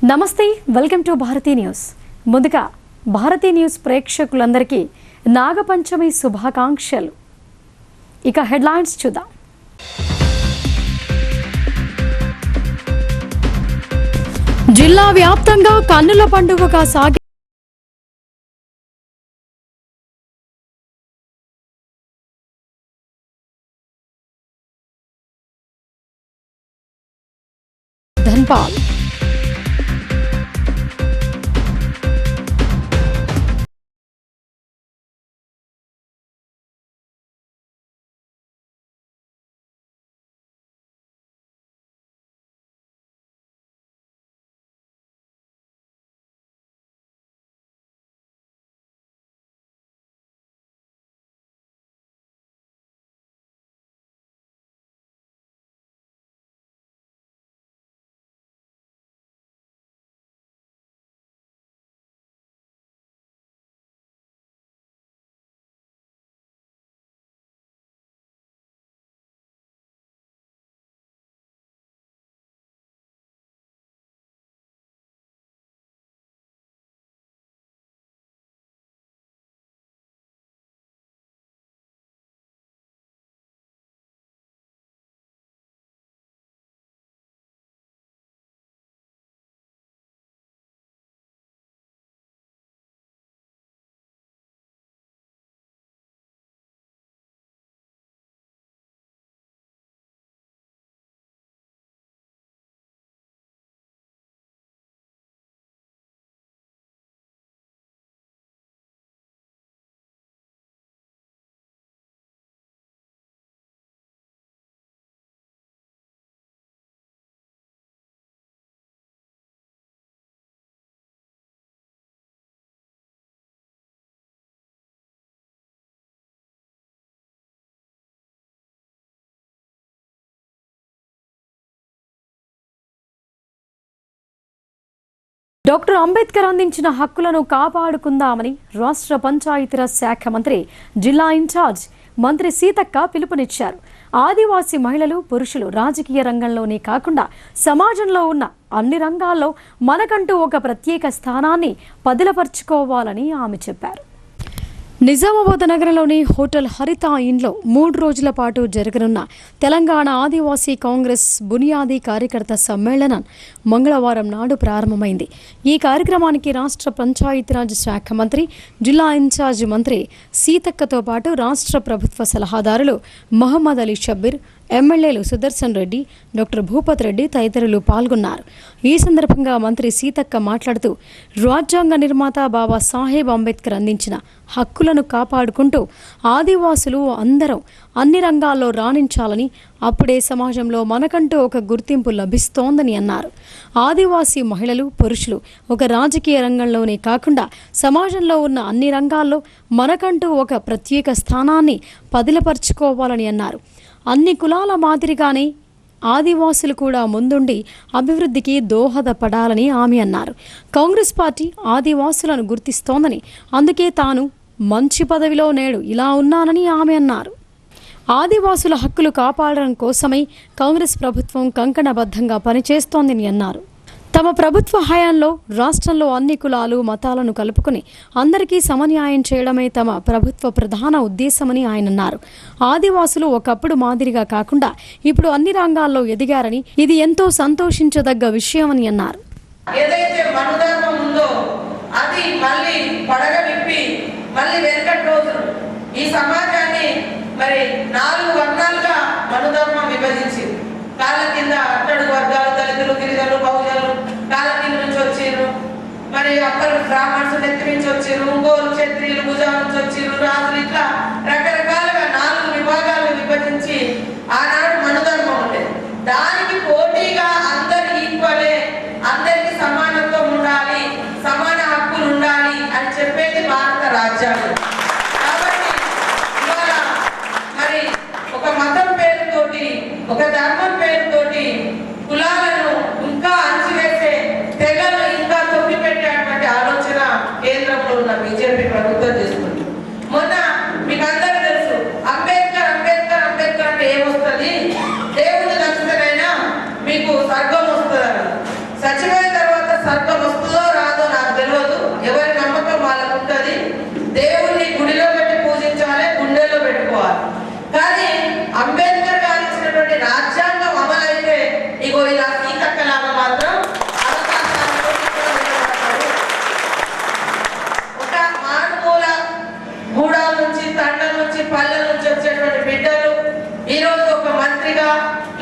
నమస్తే, welcome to Bharati news. ముందుగా Bharati news ప్రేక్షకులందరికీ నాగపంచమి శుభాకాంక్షలు. ఇక హెడ్లైన్స్ చూద్దాం. జిల్లా వ్యాప్తంగా కన్నుల పండుగగా సాగే ధన్పాల్. డాక్టర్ అంబేద్కర్ అందించిన హక్కులను కాపాడుకుందామని రాష్ట్ర పంచాయతీరాజ్ శాఖ మంత్రి, జిల్లా ఇన్ఛార్జ్ మంత్రి సీతక్క పిలుపునిచ్చారు. ఆదివాసీ మహిళలు, పురుషులు రాజకీయ రంగంలోనే కాకుండా సమాజంలో ఉన్న అన్ని రంగాల్లో మనకంటూ ఒక ప్రత్యేక స్థానాన్ని పదిలపరుచుకోవాలని ఆమె చెప్పారు. నిజామాబాద్ నగరంలోని హోటల్ హరిత ఇన్లో 3 రోజుల పాటు జరగనున్న తెలంగాణ ఆదివాసీ కాంగ్రెస్ బునియాదీ కార్యకర్త సమ్మేళనం మంగళవారం నాడు ప్రారంభమైంది. ఈ కార్యక్రమానికి రాష్ట్ర పంచాయతీరాజ్ శాఖ మంత్రి, జిల్లా ఇన్ఛార్జ్ మంత్రి సీతక్కతో పాటు రాష్ట్ర ప్రభుత్వ సలహాదారులు మహమ్మద్ అలీ షబ్బీర్, ఎమ్మెల్యేలు సుదర్శన్ రెడ్డి, డాక్టర్ భూపత్ రెడ్డి తదితరులు పాల్గొన్నారు. ఈ సందర్భంగా మంత్రి సీతక్క మాట్లాడుతూ, రాజ్యాంగ నిర్మాత బాబాసాహెబ్ అంబేద్కర్ అందించిన హక్కులను కాపాడుకుంటూ ఆదివాసులు అందరం అన్ని రంగాల్లో రాణించాలని, అప్పుడే సమాజంలో మనకంటూ ఒక గుర్తింపు లభిస్తోందని అన్నారు. ఆదివాసీ మహిళలు, పురుషులు ఒక రాజకీయ రంగంలోనే కాకుండా సమాజంలో ఉన్న అన్ని రంగాల్లో మనకంటూ ఒక ప్రత్యేక స్థానాన్ని పదిలపరుచుకోవాలని అన్నారు. అన్ని కులాల మాదిరిగానే ఆదివాసులు కూడా ముందుండి అభివృద్ధికి దోహదపడాలని ఆమె అన్నారు. కాంగ్రెస్ పార్టీ ఆదివాసులను గుర్తిస్తోందని, అందుకే తాను మంచి పదవిలో నేడు ఇలా ఉన్నానని ఆమె అన్నారు. ఆదివాసుల హక్కులు కాపాడడం కోసమై కాంగ్రెస్ ప్రభుత్వం కంకణబద్ధంగా పనిచేస్తోందని అన్నారు. తమ ప్రభుత్వ హయాంలో రాష్ట్రంలో అన్ని కులాలు, మతాలను కలుపుకొని అందరికీ సమన్యాయం చేయడమే తమ ప్రభుత్వ ప్రధాన ఉద్దేశమని ఆయన అన్నారు. ఆదివాసులు ఒకప్పుడు మాదిరిగా కాకుండా ఇప్పుడు అన్ని రంగాల్లో ఎదిగారని, ఇది ఎంతో సంతోషించదగ్గ విషయమని అన్నారు. ఏదైతే మనుధర్మం ఉందో అది మళ్ళీ పడగవిప్పి మళ్ళీ వెనకటి రోజులు ఈ సమాజాన్ని మరి 4 వర్గాలుగా మనుధర్మం విభజించింది. కాళ్ళ కింద అట్టడుగు వర్గాలు, దళితులు, గిరిజనులు, బహుజనులు కాళ్ళ కింద నుంచి వచ్చారు. మరి అక్కరు బ్రాహ్మణ్స్ నెత్తి నుంచి వచ్చారు, ఇంకోరు క్షత్రియులు భుజాల నుంచి వచ్చారు, రాజులు, ఇట్లా రకరకాలుగా 4 విభాగాలు విభజించి ఆనాడు మనుధర్మం ఉండేది. దానికి పోటీగా అందరు ఈక్వలే, అందరికి సమానత్వం ఉండాలి, సమాన హక్కులు ఉండాలి అని చెప్పేది భారత రాజ్యాంగం. కాబట్టి ఇవాళ మరి ఒక మతం పేరుతోటి, ఒక ధర్మం పేరుతోటి కులాలను ఇంకా అణచివేసే, తెగలు ఇంకా తొక్కిపెట్టేటువంటి ఆలోచన కేంద్రంలో ఉన్న బీజేపీ ప్రభుత్వం చేస్తుంది. మొన్న మీకు అందరూ తెలుసు, మంత్రిగా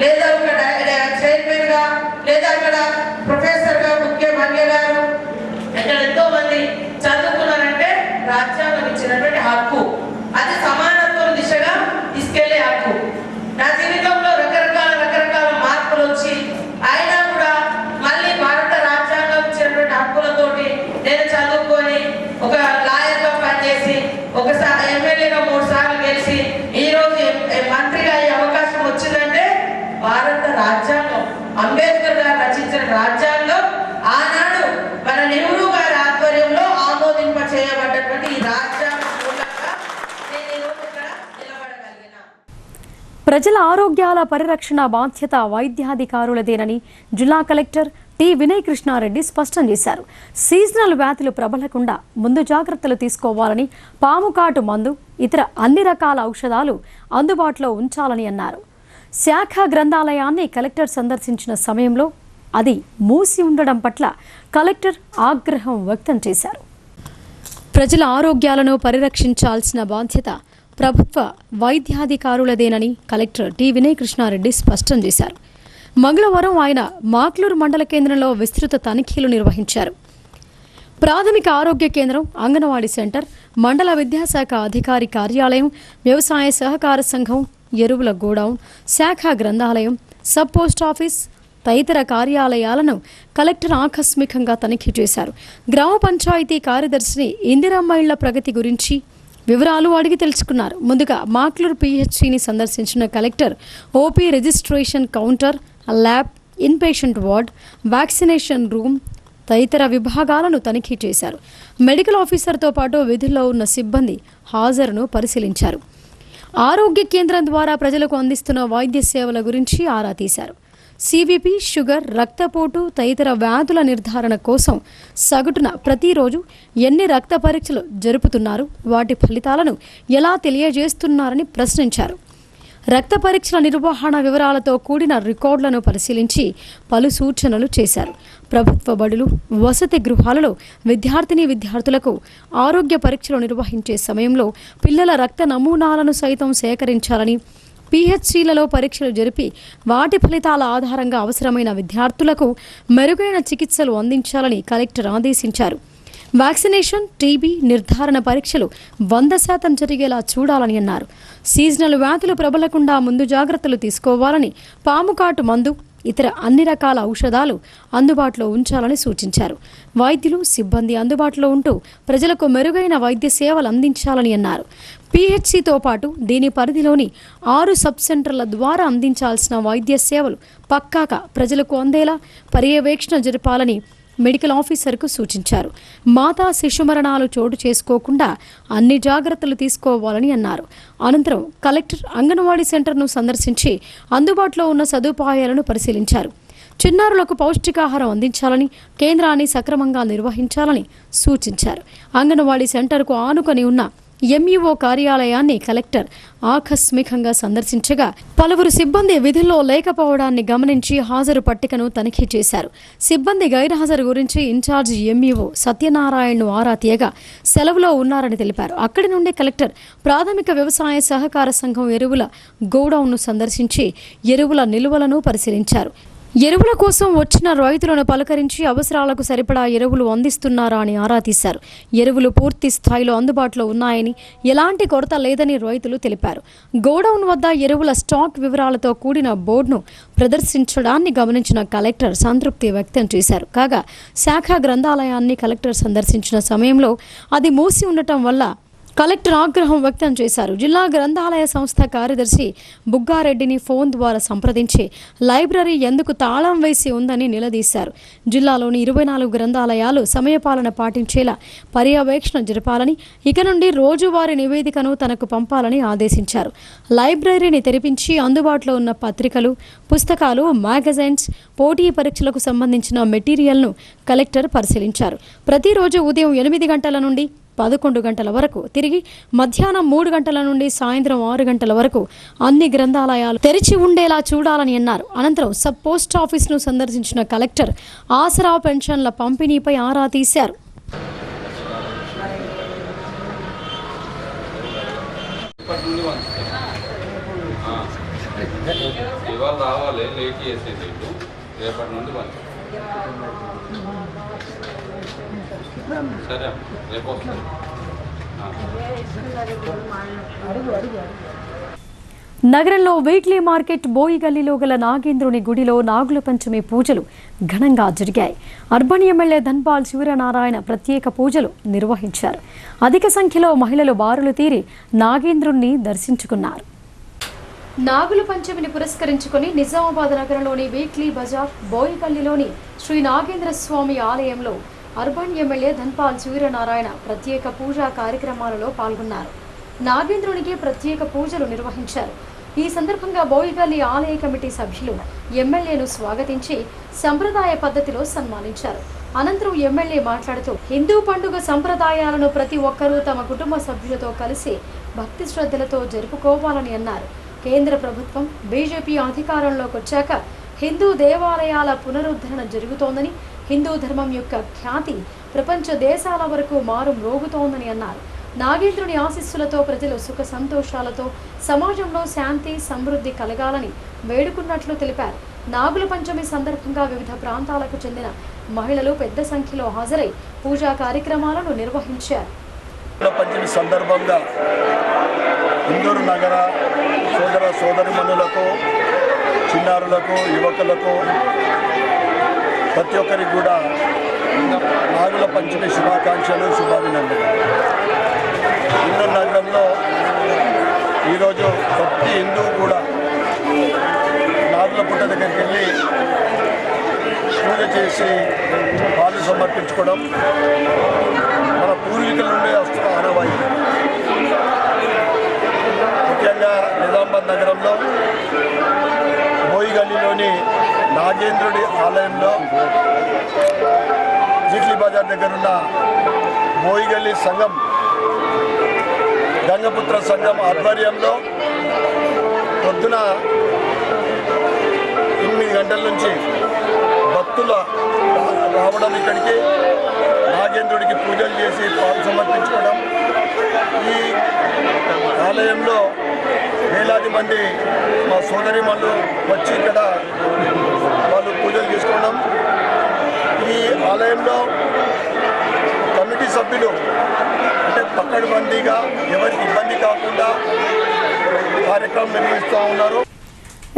లేదా ఒక చైర్మన్గా లేదా అక్కడ ప్రొఫెసర్గా ముఖ్య భాగ్య గారు ఇక్కడ ఎంతో మంది చదువుకున్నారంటే రాజ్యాంగం ఇచ్చినటువంటి హక్కు, అది సమానత్వం దిశగా తీసుకెళ్లే హక్కు. నా జీవితంలో రకరకాల మార్పులు వచ్చి అయినా కూడా మళ్ళీ భారత రాజ్యాంగం ఇచ్చినటువంటి హక్కులతోటి నేను చదువుకొని ఒక లాయర్గా పనిచేసి ఒకసారి ఎమ్మెల్యేగా 3 సార్లు గెలిచి ఈ రోజు మంత్రిగా అయ్యే అవకాశం వచ్చిందంటే భారత రాజ్యాంగం, అంబేద్కర్ గారు రచించిన రాజ్యాంగం, ఆనాడు మన నెహ్రూ గారి ఆధ్వర్యంలో ఆమోదింప చేయబడ్డటువంటి ఈ రాజ్యాంగం మూలంగా నేను ఈ రోజు ఇక్కడ నిలబడగలిగిన. ప్రజల ఆరోగ్యాల పరిరక్షణ బాధ్యత వైద్యాధికారులదేనని జిల్లా కలెక్టర్ టి వినయ్ కృష్ణారెడ్డి స్పష్టం చేశారు. సీజనల్ వ్యాధులు ప్రబలకుండా ముందు జాగ్రత్తలు తీసుకోవాలని, పాముకాటు మందు, ఇతర అన్ని రకాల ఔషధాలు అందుబాటులో ఉంచాలని అన్నారు. శాఖ గ్రంథాలయాన్ని కలెక్టర్ సందర్శించిన సమయంలో అది మూసి ఉండడం పట్ల కలెక్టర్ ఆగ్రహం వ్యక్తం చేశారు. ప్రజల ఆరోగ్యాలను పరిరక్షించాల్సిన బాధ్యత ప్రభుత్వ వైద్యాధికారులదేనని కలెక్టర్ టి వినయ్ కృష్ణారెడ్డి స్పష్టం చేశారు. మంగళవారం ఆయన మాక్లూరు మండల కేంద్రంలో విస్తృత తనిఖీలు నిర్వహించారు. ప్రాథమిక ఆరోగ్య కేంద్రం, అంగన్వాడీ సెంటర్, మండల విద్యాశాఖ అధికారి కార్యాలయం, వ్యవసాయ సహకార సంఘం, ఎరువుల గోడౌన్, శాఖ గ్రంథాలయం, సబ్ పోస్ట్ ఆఫీస్ తదితర కార్యాలయాలను కలెక్టర్ ఆకస్మికంగా తనిఖీ చేశారు. గ్రామ పంచాయతీ కార్యదర్శిని ఇందిరమ్మ ఇళ్ల ప్రగతి గురించి వివరాలు అడిగి తెలుసుకున్నారు. ముందుగా మాక్లూరు పిహెచ్సిని సందర్శించిన collector OP registration counter, lab, inpatient ward, vaccination room తదితర విభాగాలను తనిఖీ చేశారు. మెడికల్ ఆఫీసర్తో పాటు విధుల్లో ఉన్న సిబ్బంది హాజరును పరిశీలించారు. ఆరోగ్య కేంద్రం ద్వారా ప్రజలకు అందిస్తున్న వైద్య సేవల గురించి ఆరా తీశారు. సివిపి, షుగర్, రక్తపోటు తదితర వ్యాధుల నిర్ధారణ కోసం సగటున ప్రతిరోజు ఎన్ని రక్త పరీక్షలు జరుపుతున్నారు, వాటి ఫలితాలను ఎలా తెలియజేస్తున్నారని ప్రశ్నించారు. రక్త పరీక్షల నిర్వహణ వివరాలతో కూడిన రికార్డులను పరిశీలించి పలు సూచనలు చేశారు. ప్రభుత్వ బడులు, వసతి గృహాలలో విద్యార్థులకు ఆరోగ్య పరీక్షలు నిర్వహించే సమయంలో పిల్లల రక్త నమూనాలను సైతం సేకరించాలని, పిహెచ్సిలలో పరీక్షలు జరిపి వాటి ఫలితాల ఆధారంగా అవసరమైన విద్యార్థులకు మెరుగైన చికిత్సలు అందించాలని కలెక్టర్ ఆదేశించారు. వ్యాక్సినేషన్, టీబీ నిర్ధారణ పరీక్షలు 100% జరిగేలా చూడాలని అన్నారు. సీజనల్ వ్యాధులు ప్రబలకుండా ముందు జాగ్రత్తలు తీసుకోవాలని, పాముకాటు మందు, ఇతర అన్ని రకాల ఔషధాలు అందుబాటులో ఉంచాలని సూచించారు. వైద్యులు, సిబ్బంది అందుబాటులో ఉంటూ ప్రజలకు మెరుగైన వైద్య సేవలు అందించాలని అన్నారు. పిహెచ్సితో పాటు దీని పరిధిలోని 6 సబ్ సెంటర్ల ద్వారా అందించాల్సిన వైద్య సేవలు పక్కాగా ప్రజలకు అందేలా పర్యవేక్షణ జరపాలని మెడికల్ ఆఫీసర్కు సూచించారు. మాతా శిశు మరణాలు చోటు చేసుకోకుండా అన్ని జాగ్రత్తలు తీసుకోవాలని అన్నారు. అనంతరం కలెక్టర్ అంగన్వాడీ సెంటర్ను సందర్శించి అందుబాటులో ఉన్న సదుపాయాలను పరిశీలించారు. చిన్నారులకు పౌష్టికాహారం అందించాలని, కేంద్రాన్ని సక్రమంగా నిర్వహించాలని సూచించారు. అంగన్వాడీ సెంటర్కు ఆనుకొని ఉన్న ఎంఈఓ కార్యాలయాన్ని కలెక్టర్ ఆకస్మికంగా సందర్శించగా పలువురు సిబ్బంది విధుల్లో లేకపోవడాన్ని గమనించి హాజరు పట్టికను తనిఖీ చేశారు. సిబ్బంది గైర్హాజరు గురించి ఇన్ఛార్జి ఎంఈఓ సత్యనారాయణను ఆరా తీయగా సెలవులో ఉన్నారని తెలిపారు. అక్కడి నుండి కలెక్టర్ ప్రాథమిక వ్యవసాయ సహకార సంఘం ఎరువుల గోడౌన్ను సందర్శించి ఎరువుల నిల్వలను పరిశీలించారు. ఎరువుల కోసం వచ్చిన రైతులను పలకరించి అవసరాలకు సరిపడా ఎరువులు అందిస్తున్నారా అని ఆరా తీశారు. ఎరువులు పూర్తి స్థాయిలో అందుబాటులో ఉన్నాయని, ఎలాంటి కొరత లేదని రైతులు తెలిపారు. గోడౌన్ వద్ద ఎరువుల స్టాక్ వివరాలతో కూడిన బోర్డును ప్రదర్శించడాన్ని గమనించిన కలెక్టర్ సంతృప్తి వ్యక్తం చేశారు. కాగా శాఖ గ్రంథాలయాన్ని కలెక్టర్ సందర్శించిన సమయంలో అది మూసి ఉండటం వల్ల కలెక్టర్ ఆగ్రహం వ్యక్తం చేశారు. జిల్లా గ్రంథాలయ సంస్థ కార్యదర్శి బుగ్గారెడ్డిని ఫోన్ ద్వారా సంప్రదించి లైబ్రరీ ఎందుకు తాళం వేసి ఉందని నిలదీశారు. జిల్లాలోని 24 గ్రంథాలయాలు సమయపాలన పాటించేలా పర్యవేక్షణ జరపాలని, ఇక నుండి రోజువారీ నివేదికను తనకు పంపాలని ఆదేశించారు. లైబ్రరీని తెరిపించి అందుబాటులో ఉన్న పత్రికలు, పుస్తకాలు, మ్యాగజైన్స్, పోటీ పరీక్షలకు సంబంధించిన మెటీరియల్ను కలెక్టర్ పరిశీలించారు. ప్రతిరోజు ఉదయం 8 గంటల నుండి 11 గంటల వరకు, తిరిగి మధ్యాహ్నం 3 గంటల నుండి సాయంత్రం 6 గంటల వరకు అన్ని గ్రంథాలయాలు తెరిచి ఉండేలా చూడాలని అన్నారు. అనంతరం సబ్ పోస్ట్ ఆఫీస్ను సందర్శించిన కలెక్టర్ ఆసరా పెన్షన్ల పంపిణీపై ఆరా తీశారు. ఇవాళ రావాలి, లేట్ చేసేది రేపటి నుండి వచ్చి సరే రేపు వస్తాను. నగరంలో వీక్లీ మార్కెట్ బోయిగల్లీలో గల నాగేంద్రుని గుడిలో నాగుల పంచమి పూజలు ఘనంగా జరిగాయి. అర్బన్ ఎమ్మెల్యే ధన్పాల్ సూర్యనారాయణ ప్రత్యేక పూజలు నిర్వహించారు. అధిక సంఖ్యలో మహిళలు బారులు తీరి నాగేంద్రుణ్ణి దర్శించుకున్నారు. నాగుల పంచమిని పురస్కరించుకుని నిజామాబాద్ నగరంలోని వీక్లీ బజార్ బోయిగల్లీలోని శ్రీ నాగేంద్ర స్వామి ఆలయంలో అర్బన్ ఎమ్మెల్యే ధన్పాల్ సూర్యనారాయణ ప్రత్యేక పూజా కార్యక్రమాలలో పాల్గొన్నారు. నాగేంద్రునికి ప్రత్యేక పూజలు నిర్వహించారు. ఈ సందర్భంగా బోయిగల్లి ఆలయ కమిటీ సభ్యులు ఎమ్మెల్యేను స్వాగతించి సంప్రదాయ పద్ధతిలో సన్మానించారు. అనంతరం ఎమ్మెల్యే మాట్లాడుతూ హిందూ పండుగ సంప్రదాయాలను ప్రతి ఒక్కరూ తమ కుటుంబ సభ్యులతో కలిసి భక్తి శ్రద్ధలతో జరుపుకోవాలని అన్నారు. కేంద్ర ప్రభుత్వం బీజేపీ అధికారంలోకి వచ్చాక హిందూ దేవాలయాల పునరుద్ధరణ జరుగుతోందని, హిందూ ధర్మం యొక్క ఖ్యాతి ప్రపంచ దేశాల వరకు మారు మ్రోగుతోందని అన్నారు. నాగేంద్రుని ఆశీస్సులతో ప్రజలు సుఖ సంతోషాలతో సమాజంలో శాంతి సమృద్ధి కలగాలని వేడుకున్నట్లు తెలిపారు. నాగుల పంచమి సందర్భంగా వివిధ ప్రాంతాలకు చెందిన మహిళలు పెద్ద సంఖ్యలో హాజరై పూజా కార్యక్రమాలను నిర్వహించారు. పంచమి సందర్భంగా ఇందూరు నగర సోదర సోదరిమణులకు, చిన్నారులకు, యువకులకు ప్రతి ఒక్కరికి కూడా నాగుల పంచమి శుభాకాంక్షలు, శుభాభినందనలు. ఇందూరు నగరంలో ఈరోజు ప్రతి హిందువు కూడా నాగుల పుట్ట దగ్గరికి వెళ్ళి పూజ చేసి పాలు సమర్పించుకోవడం మన పూర్వీకుల నుండి వస్తున్న ఆనవాయితీ. ముఖ్యంగా నిజామాబాద్ నగరంలో బోయిగల్లీలోని నాగేంద్రుడి ఆలయంలో వీక్లీ బజార్ దగ్గరున్న బోయిగల్లి సంఘం, గంగపుత్ర సంఘం ఆధ్వర్యంలో పొద్దున 8 గంటల నుంచి భక్తులు రావడం, ఇక్కడికి నాగేంద్రుడికి పూజలు చేసి పాలు సమర్పించుకోవడం, ఈ ఆలయంలో వేలాది మంది మా సోదరిమణులు వచ్చి ఇక్కడ వాళ్ళు పూజలు చేసుకోవడం, ఈ ఆలయంలో కమిటీ సభ్యులు అంటే పక్కడబందీగా ఎవరికి ఇబ్బంది కాకుండా కార్యక్రమం నిర్వహిస్తూ ఉన్నారు.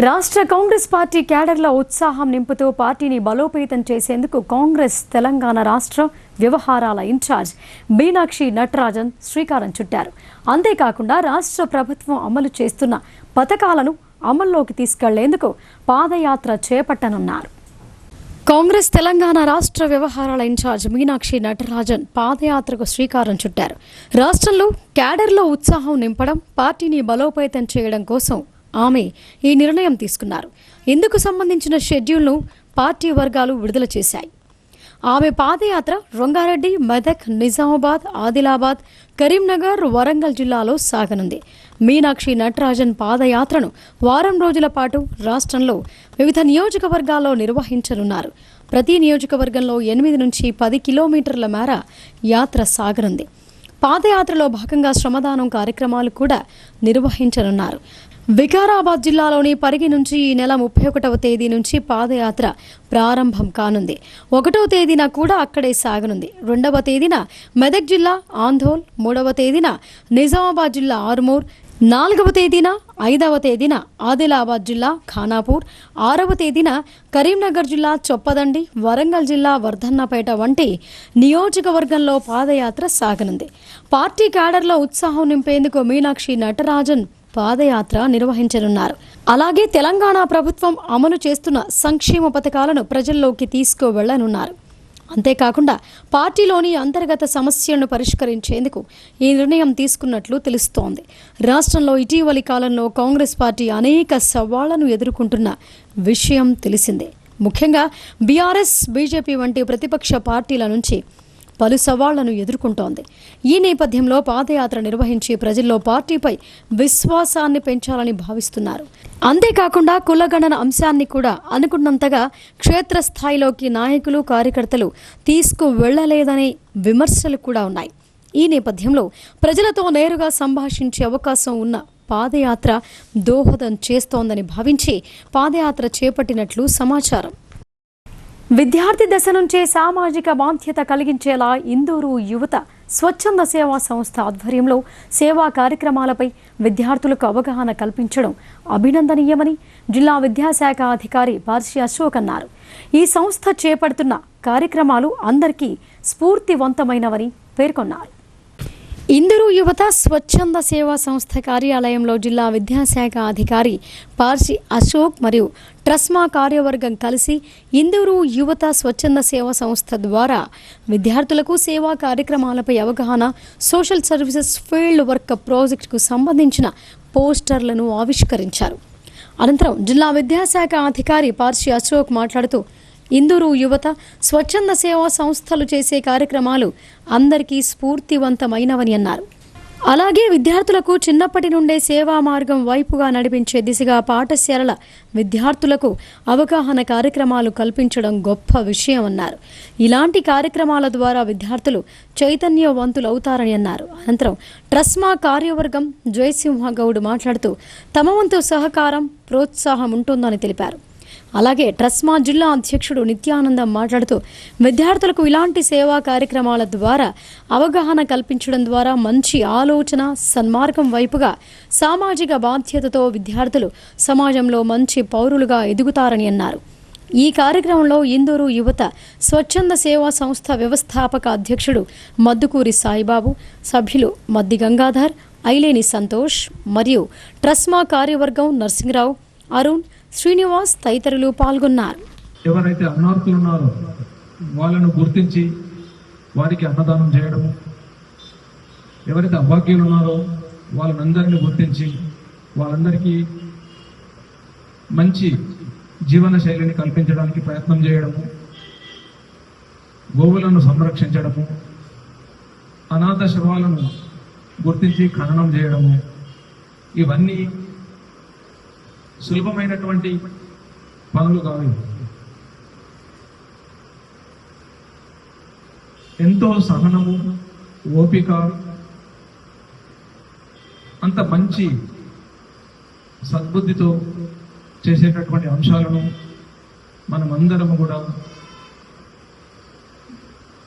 రాష్ట్ర కాంగ్రెస్ పార్టీ క్యాడర్ల ఉత్సాహం నింపుతూ పార్టీని బలోపేతం చేసేందుకు కాంగ్రెస్ తెలంగాణ రాష్ట్ర వ్యవహారాల ఇన్ఛార్జ్ మీనాక్షి నటరాజన్ శ్రీకారం చుట్టారు. అంతేకాకుండా రాష్ట్ర ప్రభుత్వం అమలు చేస్తున్న పథకాలను అమల్లోకి తీసుకెళ్లేందుకు పాదయాత్ర చేపట్టనున్నారు. కాంగ్రెస్ తెలంగాణ రాష్ట్ర వ్యవహారాల ఇన్ఛార్జ్ మీనాక్షి నటరాజన్ పాదయాత్రకు శ్రీకారం చుట్టారు. రాష్ట్రంలో క్యాడర్లో ఉత్సాహం నింపడం, పార్టీని బలోపేతం చేయడం కోసం ఆమె ఈ నిర్ణయం తీసుకున్నారు. ఇందుకు సంబంధించిన షెడ్యూల్ను పార్టీ వర్గాలు విడుదల చేశాయి. ఆమె పాదయాత్ర రంగారెడ్డి, మెదక్, నిజామాబాద్, ఆదిలాబాద్, కరీంనగర్, వరంగల్ జిల్లాలో సాగనుంది. మీనాక్షి నటరాజన్ పాదయాత్రను వారం రోజుల పాటు రాష్ట్రంలో వివిధ నియోజకవర్గాల్లో నిర్వహించనున్నారు. ప్రతి నియోజకవర్గంలో 8 నుంచి 10 కిలోమీటర్ల మేర యాత్ర సాగనుంది. పాదయాత్రలో భాగంగా శ్రమదానం కార్యక్రమాలు కూడా నిర్వహించనున్నారు. వికారాబాద్ జిల్లాలోని పరిగి నుంచి ఈ నెల 31వ తేదీ నుంచి పాదయాత్ర ప్రారంభం కానుంది. 1వ తేదీన కూడా అక్కడే సాగనుంది. 2వ తేదీన మెదక్ జిల్లా ఆందోల్, 3వ తేదీన నిజామాబాద్ జిల్లా ఆర్మూర్, 4వ తేదీన 5వ తేదీన ఆదిలాబాద్ జిల్లా ఖానాపూర్, 6వ తేదీన కరీంనగర్ జిల్లా చొప్పదండి, వరంగల్ జిల్లా వర్ధన్నపేట వంటి నియోజకవర్గంలో పాదయాత్ర సాగనుంది. పార్టీ క్యాడర్లో ఉత్సాహం నింపేందుకు మీనాక్షి నటరాజన్ పాదయాత్ర నిర్వహించనున్నారు. అలాగే తెలంగాణ ప్రభుత్వం అమలు చేస్తున్న సంక్షేమ పథకాలను ప్రజల్లోకి తీసుకువెళ్లనున్నారు. అంతేకాకుండా పార్టీలోని అంతర్గత సమస్యలను పరిష్కరించేందుకు ఈ నిర్ణయం తీసుకున్నట్లు తెలుస్తోంది. రాష్ట్రంలో ఇటీవలి కాలంలో కాంగ్రెస్ పార్టీ అనేక సవాళ్లను ఎదుర్కొంటున్న విషయం తెలిసిందే. ముఖ్యంగా బీఆర్ఎస్, బీజేపీ వంటి ప్రతిపక్ష పార్టీల నుంచి పలు సవాళ్లను ఎదుర్కొంటోంది. ఈ నేపథ్యంలో పాదయాత్ర నిర్వహించి ప్రజల్లో పార్టీపై విశ్వాసాన్ని పెంచాలని భావిస్తున్నారు. అంతేకాకుండా కులగణన అంశాన్ని కూడా అనుకున్నంతగా క్షేత్రస్థాయిలోకి నాయకులు, కార్యకర్తలు తీసుకువెళ్లలేదనే విమర్శలు కూడా ఉన్నాయి. ఈ నేపథ్యంలో ప్రజలతో నేరుగా సంభాషించే అవకాశం ఉన్న పాదయాత్ర దోహదం చేస్తోందని భావించి పాదయాత్ర చేపట్టినట్లు సమాచారం. విద్యార్థి దశ నుంచే సామాజిక బాధ్యత కలిగించేలా ఇందూరు యువత స్వచ్ఛంద సేవా సంస్థ ఆధ్వర్యంలో సేవా కార్యక్రమాలపై విద్యార్థులకు అవగాహన కల్పించడం అభినందనీయమని జిల్లా విద్యాశాఖ అధికారి పార్సి అశోక్ అన్నారు. ఈ సంస్థ చేపడుతున్న కార్యక్రమాలు అందరికీ స్ఫూర్తివంతమైనవని పేర్కొన్నారు. ఇందూరు యువత స్వచ్ఛంద సేవా సంస్థ కార్యాలయంలో జిల్లా విద్యాశాఖ అధికారి పార్సి అశోక్ మరియు ట్రస్మా కార్యవర్గం కలిసి ఇందూరు యువత స్వచ్ఛంద సేవా సంస్థ ద్వారా విద్యార్థులకు సేవా కార్యక్రమాలపై అవగాహన, సోషల్ సర్వీసెస్ ఫీల్డ్ వర్క్ ప్రాజెక్టుకు సంబంధించిన పోస్టర్లను ఆవిష్కరించారు. అనంతరం జిల్లా విద్యాశాఖ అధికారి పార్సి అశోక్ మాట్లాడుతూ ఇందూరు యువత స్వచ్ఛంద సేవా సంస్థలు చేసే కార్యక్రమాలు అందరికీ స్ఫూర్తివంతమైనవని అన్నారు. అలాగే విద్యార్థులకు చిన్నప్పటి నుండే సేవా మార్గం వైపుగా నడిపించే దిశగా పాఠశాలల విద్యార్థులకు అవగాహన కార్యక్రమాలు కల్పించడం గొప్ప విషయమన్నారు. ఇలాంటి కార్యక్రమాల ద్వారా విద్యార్థులు చైతన్యవంతులవుతారని అన్నారు. అనంతరం ట్రస్మా కార్యవర్గం జయసింహ గౌడ్ మాట్లాడుతూ తమ వంతు సహకారం, ప్రోత్సాహం ఉంటుందని తెలిపారు. అలాగే ట్రస్మా జిల్లా అధ్యక్షుడు నిత్యానందం మాట్లాడుతూ విద్యార్థులకు ఇలాంటి సేవా కార్యక్రమాల ద్వారా అవగాహన కల్పించడం ద్వారా మంచి ఆలోచన, సన్మార్గం వైపుగా సామాజిక బాధ్యతతో విద్యార్థులు సమాజంలో మంచి పౌరులుగా ఎదుగుతారని అన్నారు. ఈ కార్యక్రమంలో ఇందూరు యువత స్వచ్ఛంద సేవా సంస్థ వ్యవస్థాపక అధ్యక్షుడు మద్దుకూరి సాయిబాబు, సభ్యులు మద్ది గంగాధర్, ఐలేని సంతోష్ మరియు ట్రస్మా కార్యవర్గం నరసింహరావు, అరుణ్, శ్రీనివాస్ తదితరులు పాల్గొన్నారు. ఎవరైతే అన్నార్థులు ఉన్నారో వాళ్ళను గుర్తించి వారికి అన్నదానం చేయడము, ఎవరైతే అభాగ్యులు ఉన్నారో వాళ్ళనందరినీ గుర్తించి వాళ్ళందరికీ మంచి జీవన శైలిని కల్పించడానికి ప్రయత్నం చేయడము, గోవులను సంరక్షించడము, అనాథ శవాలను గుర్తించి ఖననం చేయడము, ఇవన్నీ సులభమైనటువంటి పనులు కావు. ఎంతో సహనము, ఓపిక, అంత మంచి సద్బుద్ధితో చేసేటటువంటి అంశాలను మనమందరము కూడా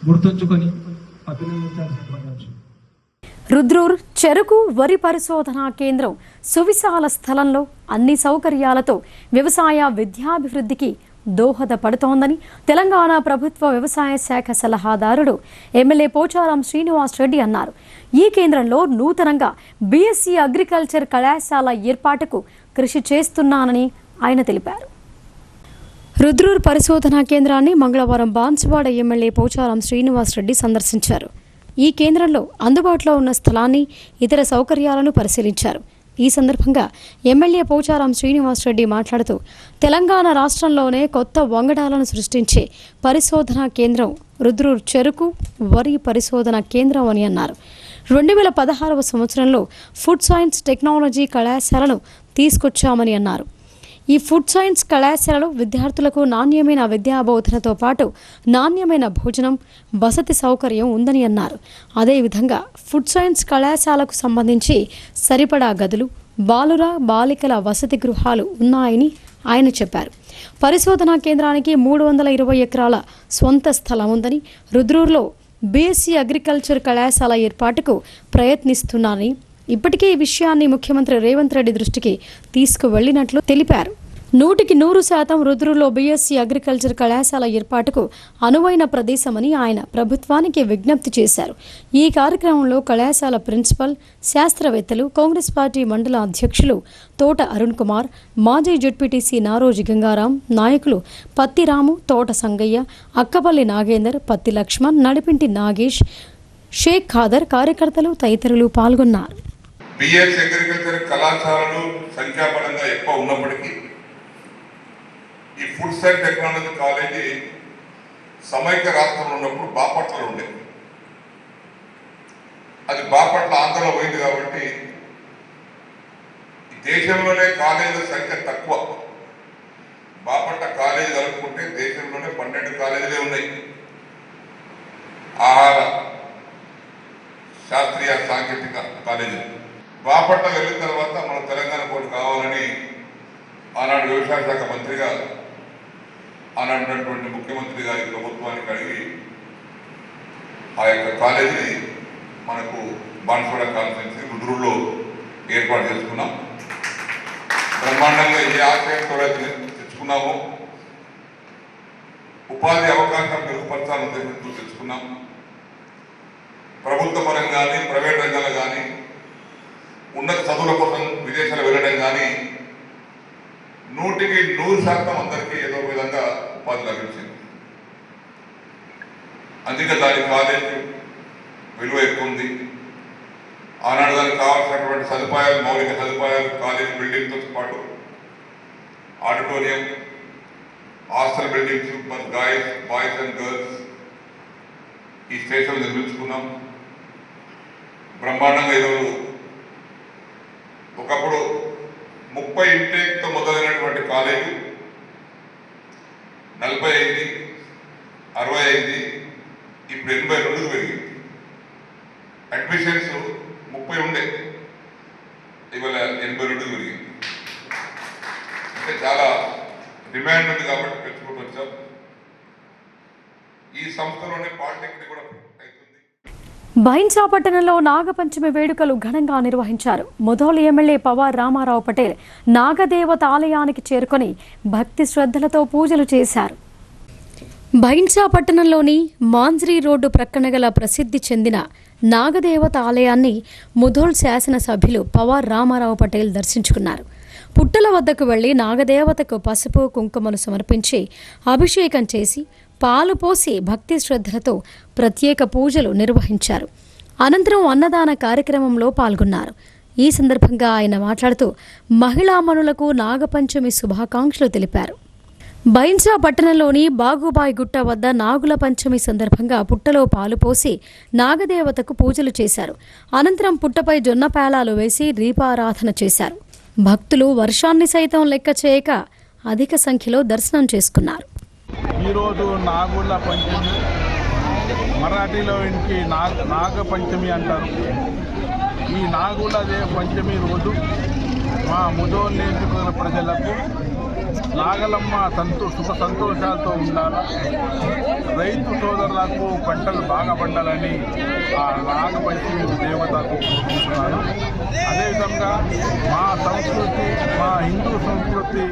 గుర్తుంచుకొని అభినందించాల్సినటువంటి అంశం. రుద్రూర్ చెరుకు వరి పరిశోధనా కేంద్రం సువిశాల స్థలంలో అన్ని సౌకర్యాలతో వ్యవసాయ విద్యాభివృద్ధికి దోహదపడుతోందని తెలంగాణ ప్రభుత్వ వ్యవసాయ శాఖ సలహాదారుడు ఎమ్మెల్యే పోచారం శ్రీనివాస్ రెడ్డి అన్నారు. ఈ కేంద్రంలో నూతనంగా బీఎస్సీ అగ్రికల్చర్ కళాశాల ఏర్పాటుకు కృషి చేస్తున్నానని ఆయన తెలిపారు. రుద్రూర్ పరిశోధనా కేంద్రాన్ని మంగళవారం బాన్సువాడ ఎమ్మెల్యే పోచారం శ్రీనివాస్ రెడ్డి సందర్శించారు. ఈ కేంద్రంలో అందుబాటులో ఉన్న స్థలాన్ని, ఇతర సౌకర్యాలను పరిశీలించారు. ఈ సందర్భంగా ఎమ్మెల్యే పోచారం శ్రీనివాస్ రెడ్డి మాట్లాడుతూ తెలంగాణ రాష్ట్రంలోనే కొత్త వంగడాలను సృష్టించే పరిశోధనా కేంద్రం రుద్రూర్ చెరుకు వరి పరిశోధన కేంద్రం అని అన్నారు. 2016వ సంవత్సరంలో ఫుడ్ సైన్స్ టెక్నాలజీ కళాశాలను తీసుకొచ్చామని అన్నారు. ఈ ఫుడ్ సైన్స్ కళాశాలలో విద్యార్థులకు నాణ్యమైన విద్యాబోధనతో పాటు నాణ్యమైన భోజనం, వసతి సౌకర్యం ఉందని అన్నారు. అదేవిధంగా ఫుడ్ సైన్స్ కళాశాలకు సంబంధించి సరిపడా గదులు, బాలుర బాలికల వసతి గృహాలు ఉన్నాయని ఆయన చెప్పారు. పరిశోధనా కేంద్రానికి 320 ఎకరాల స్వంత స్థలం ఉందని, రుద్రూర్లో బీఎస్సీ అగ్రికల్చర్ కళాశాల ఏర్పాటుకు ప్రయత్నిస్తున్నారని, ఇప్పటికే ఈ విషయాన్ని ముఖ్యమంత్రి రేవంత్ రెడ్డి దృష్టికి తీసుకువెళ్లినట్లు తెలిపారు. 100% రుద్రూర్లో బీఎస్సీ అగ్రికల్చర్ కళాశాల ఏర్పాటుకు అనువైన ప్రదేశమని ఆయన ప్రభుత్వానికి విజ్ఞప్తి చేశారు. ఈ కార్యక్రమంలో కళాశాల ప్రిన్సిపల్, శాస్త్రవేత్తలు, కాంగ్రెస్ పార్టీ మండల అధ్యక్షులు తోట అరుణ్ కుమార్, మాజీ జెడ్పీటీసీ నారోజి గంగారాం, నాయకులు పత్తిరాము, తోట సంగయ్య, అక్కపల్లి నాగేందర్, పత్తి లక్ష్మణ్, నడిపింటి నాగేష్, షేక్ ఖాదర్, కార్యకర్తలు తదితరులు పాల్గొన్నారు. బీఎస్సీ అగ్రికల్చర్ కళాశాలలు సంఖ్యాపరంగా ఎక్కువ ఉన్నప్పటికీ ఈ ఫుడ్ సైన్స్ టెక్నాలజీ కాలేజీ సమైక్య రాష్ట్రంలో ఉన్నప్పుడు బాపట్లలో ఉండేది. అది బాపట్ల ఆంధ్రలో పోయింది కాబట్టి దేశంలోనే కాలేజీల సంఖ్య తక్కువ. బాపట్ల కాలేజీ కలుపుకుంటే దేశంలోనే 12 కాలేజీలే ఉన్నాయి. ఆహార శాస్త్రీయ సాంకేతిక కాలేజీలు బాపట్ల వెళ్ళిన తర్వాత మన శాఖ మంత్రిగా ఆనాడున్నటువంటి ముఖ్యమంత్రి గారి ప్రభుత్వానికి అడిగి ఆ యొక్క కాలేజీని మనకు బాన్స్వాడ కాన్ఫరెన్స్ రుద్రుల్లో ఏర్పాటు చేసుకున్నాం. బ్రహ్మాండంగా ఏ ఆశయంతో తెచ్చుకున్నామో ఉపాధి అవకాశం మెరుగుపరచాలని ఉద్దేశంతో తెచ్చుకున్నాం. ప్రభుత్వ పరంగా కానీ ప్రైవేట్ రంగంలో కానీ ఉన్నత చదువుల కోసం విదేశాలు వెళ్ళడం కానీ 100% అందరికీ ఏదో విధంగా ఉపాధి లభించింది. అందుకే దాని కాలేజీ విలువ ఎక్కువ ఉంది. ఆనాడు దానికి కావాల్సినటువంటి సదుపాయాలు, మౌలిక సదుపాయాలు, కాలేజీ బిల్డింగ్తో పాటు auditorium, hostel buildings, boys and girls ఈ స్టేషన్ నిర్మించుకున్నాం. బ్రహ్మాండంగా ఈరోజు ఒకప్పుడు 30 ఇంటేక్తో మొదలైనటువంటి కాలేజీ 40 అయింది, 60 అయింది, ఇప్పుడు 82కు పెరిగింది. అడ్మిషన్స్ 30 ఉండే, ఇవాళ 82కు పెరిగింది. అంటే చాలా డిమాండ్ ఉంది కాబట్టి పెంచుకుంటూ వచ్చాం. ఈ సంస్థలోనే పాలిటెక్నిక్ కూడా అవుతుంది. బైంసా పట్టణంలో నాగపంచమి వేడుకలు ఘనంగా నిర్వహించారు. ముధోల్ ఎమ్మెల్యే పవార్ రామారావు పటేల్ నాగదేవత ఆలయానికి చేరుకొని భక్తి శ్రద్ధలతో పూజలు చేశారు. బైంసా పట్టణంలోని మాంజ్రీ రోడ్డు ప్రక్కన గల ప్రసిద్ధి చెందిన నాగదేవత ఆలయాన్ని ముధోల్ శాసనసభ్యులు పవార్ రామారావు పటేల్ దర్శించుకున్నారు. పుట్టల వద్దకు వెళ్లి నాగదేవతకు పసుపు కుంకుమను సమర్పించి అభిషేకం చేసి పాలు పోసి భక్తి శ్రద్ధలతో ప్రత్యేక పూజలు నిర్వహించారు. అనంతరం అన్నదాన కార్యక్రమంలో పాల్గొన్నారు. ఈ సందర్భంగా ఆయన మాట్లాడుతూ మహిళామణులకు నాగపంచమి శుభాకాంక్షలు తెలిపారు. బైంసా పట్టణంలోని బాగుబాయి గుట్ట వద్ద నాగుల పంచమి సందర్భంగా పుట్టలో పాలు పోసి నాగదేవతకు పూజలు చేశారు. అనంతరం పుట్టపై జొన్న పేలాలు వేసి దీపారాధన చేశారు. భక్తులు వర్షాన్ని సైతం లెక్క చేయక అధిక సంఖ్యలో దర్శనం చేసుకున్నారు. ఈరోజు నాగుల పంచమి, మరాఠీలో ఇంటికి నాగపంచమి అంటారు. ఈ నాగుల పంచమి రోజు మా ముధోల్ నియోజకవర్గ ప్రజలకు నాగలమ్మ సుఖ సంతోషాలతో ఉండాలి, రైతు సోదరులకు పంటలు బాగా పండాలని ఆ నాగపంచమి దేవతకు కోరుకుంటున్నాను. అదేవిధంగా మా సంస్కృతి, మా హిందూ సంస్కృతి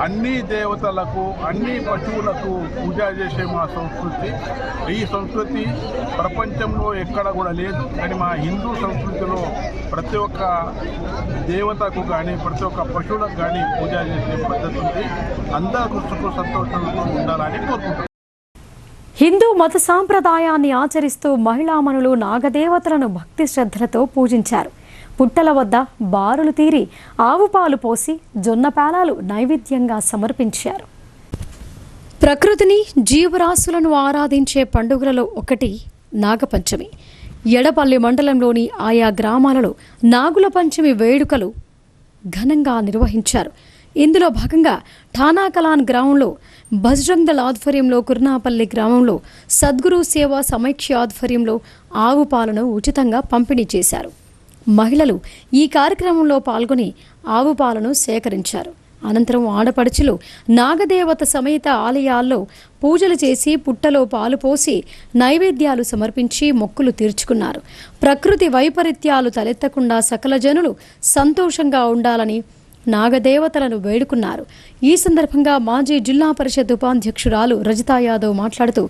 అన్ని దేవతలకు, అన్ని పశువులకు పూజ చేసే మా సంస్కృతి. ఈ సంస్కృతి ప్రపంచంలో ఎక్కడ కూడా లేదు. కానీ మా హిందూ సంస్కృతిలో ప్రతి ఒక్క దేవతకు కానీ ప్రతి ఒక్క పశువులకు కానీ పూజ చేసే పద్ధతి ఉంది. అందరూ సుఖ సంతోషంతో ఉండాలని కోరుకుంటున్నాను. హిందూ మత సాంప్రదాయాన్ని ఆచరిస్తూ మహిళామణులు నాగదేవతలను భక్తి శ్రద్ధలతో పూజించారు. పుట్టల వద్ద బారులు తీరి ఆవు పాలు పోసి జొన్న పేలాలు నైవేద్యంగా సమర్పించారు. ప్రకృతిని, జీవరాశులను ఆరాధించే పండుగలలో ఒకటి నాగపంచమి. ఎడపల్లి మండలంలోని ఆయా గ్రామాలలో నాగుల పంచమి వేడుకలు ఘనంగా నిర్వహించారు. ఇందులో భాగంగా ఠానాకలాన్ గ్రామంలో బజరంగ్ దళ్ ఆధ్వర్యంలో, కుర్నాపల్లి గ్రామంలో సద్గురు సేవా సమైక్య ఆధ్వర్యంలో ఆవు పాలను ఉచితంగా పంపిణీ చేశారు. మహిళలు ఈ కార్యక్రమంలో పాల్గొని ఆవు పాలను సేకరించారు. అనంతరం ఆడపడుచులు నాగదేవత సమేత ఆలయాల్లో పూజలు చేసి పుట్టలో పాలు పోసి నైవేద్యాలు సమర్పించి మొక్కులు తీర్చుకున్నారు. ప్రకృతి వైపరీత్యాలు తలెత్తకుండా సకల జనులు సంతోషంగా ఉండాలని నాగదేవతలను వేడుకున్నారు. ఈ సందర్భంగా మాజీ జిల్లా పరిషత్ ఉపాధ్యక్షురాలు రజితా యాదవ్ మాట్లాడుతూ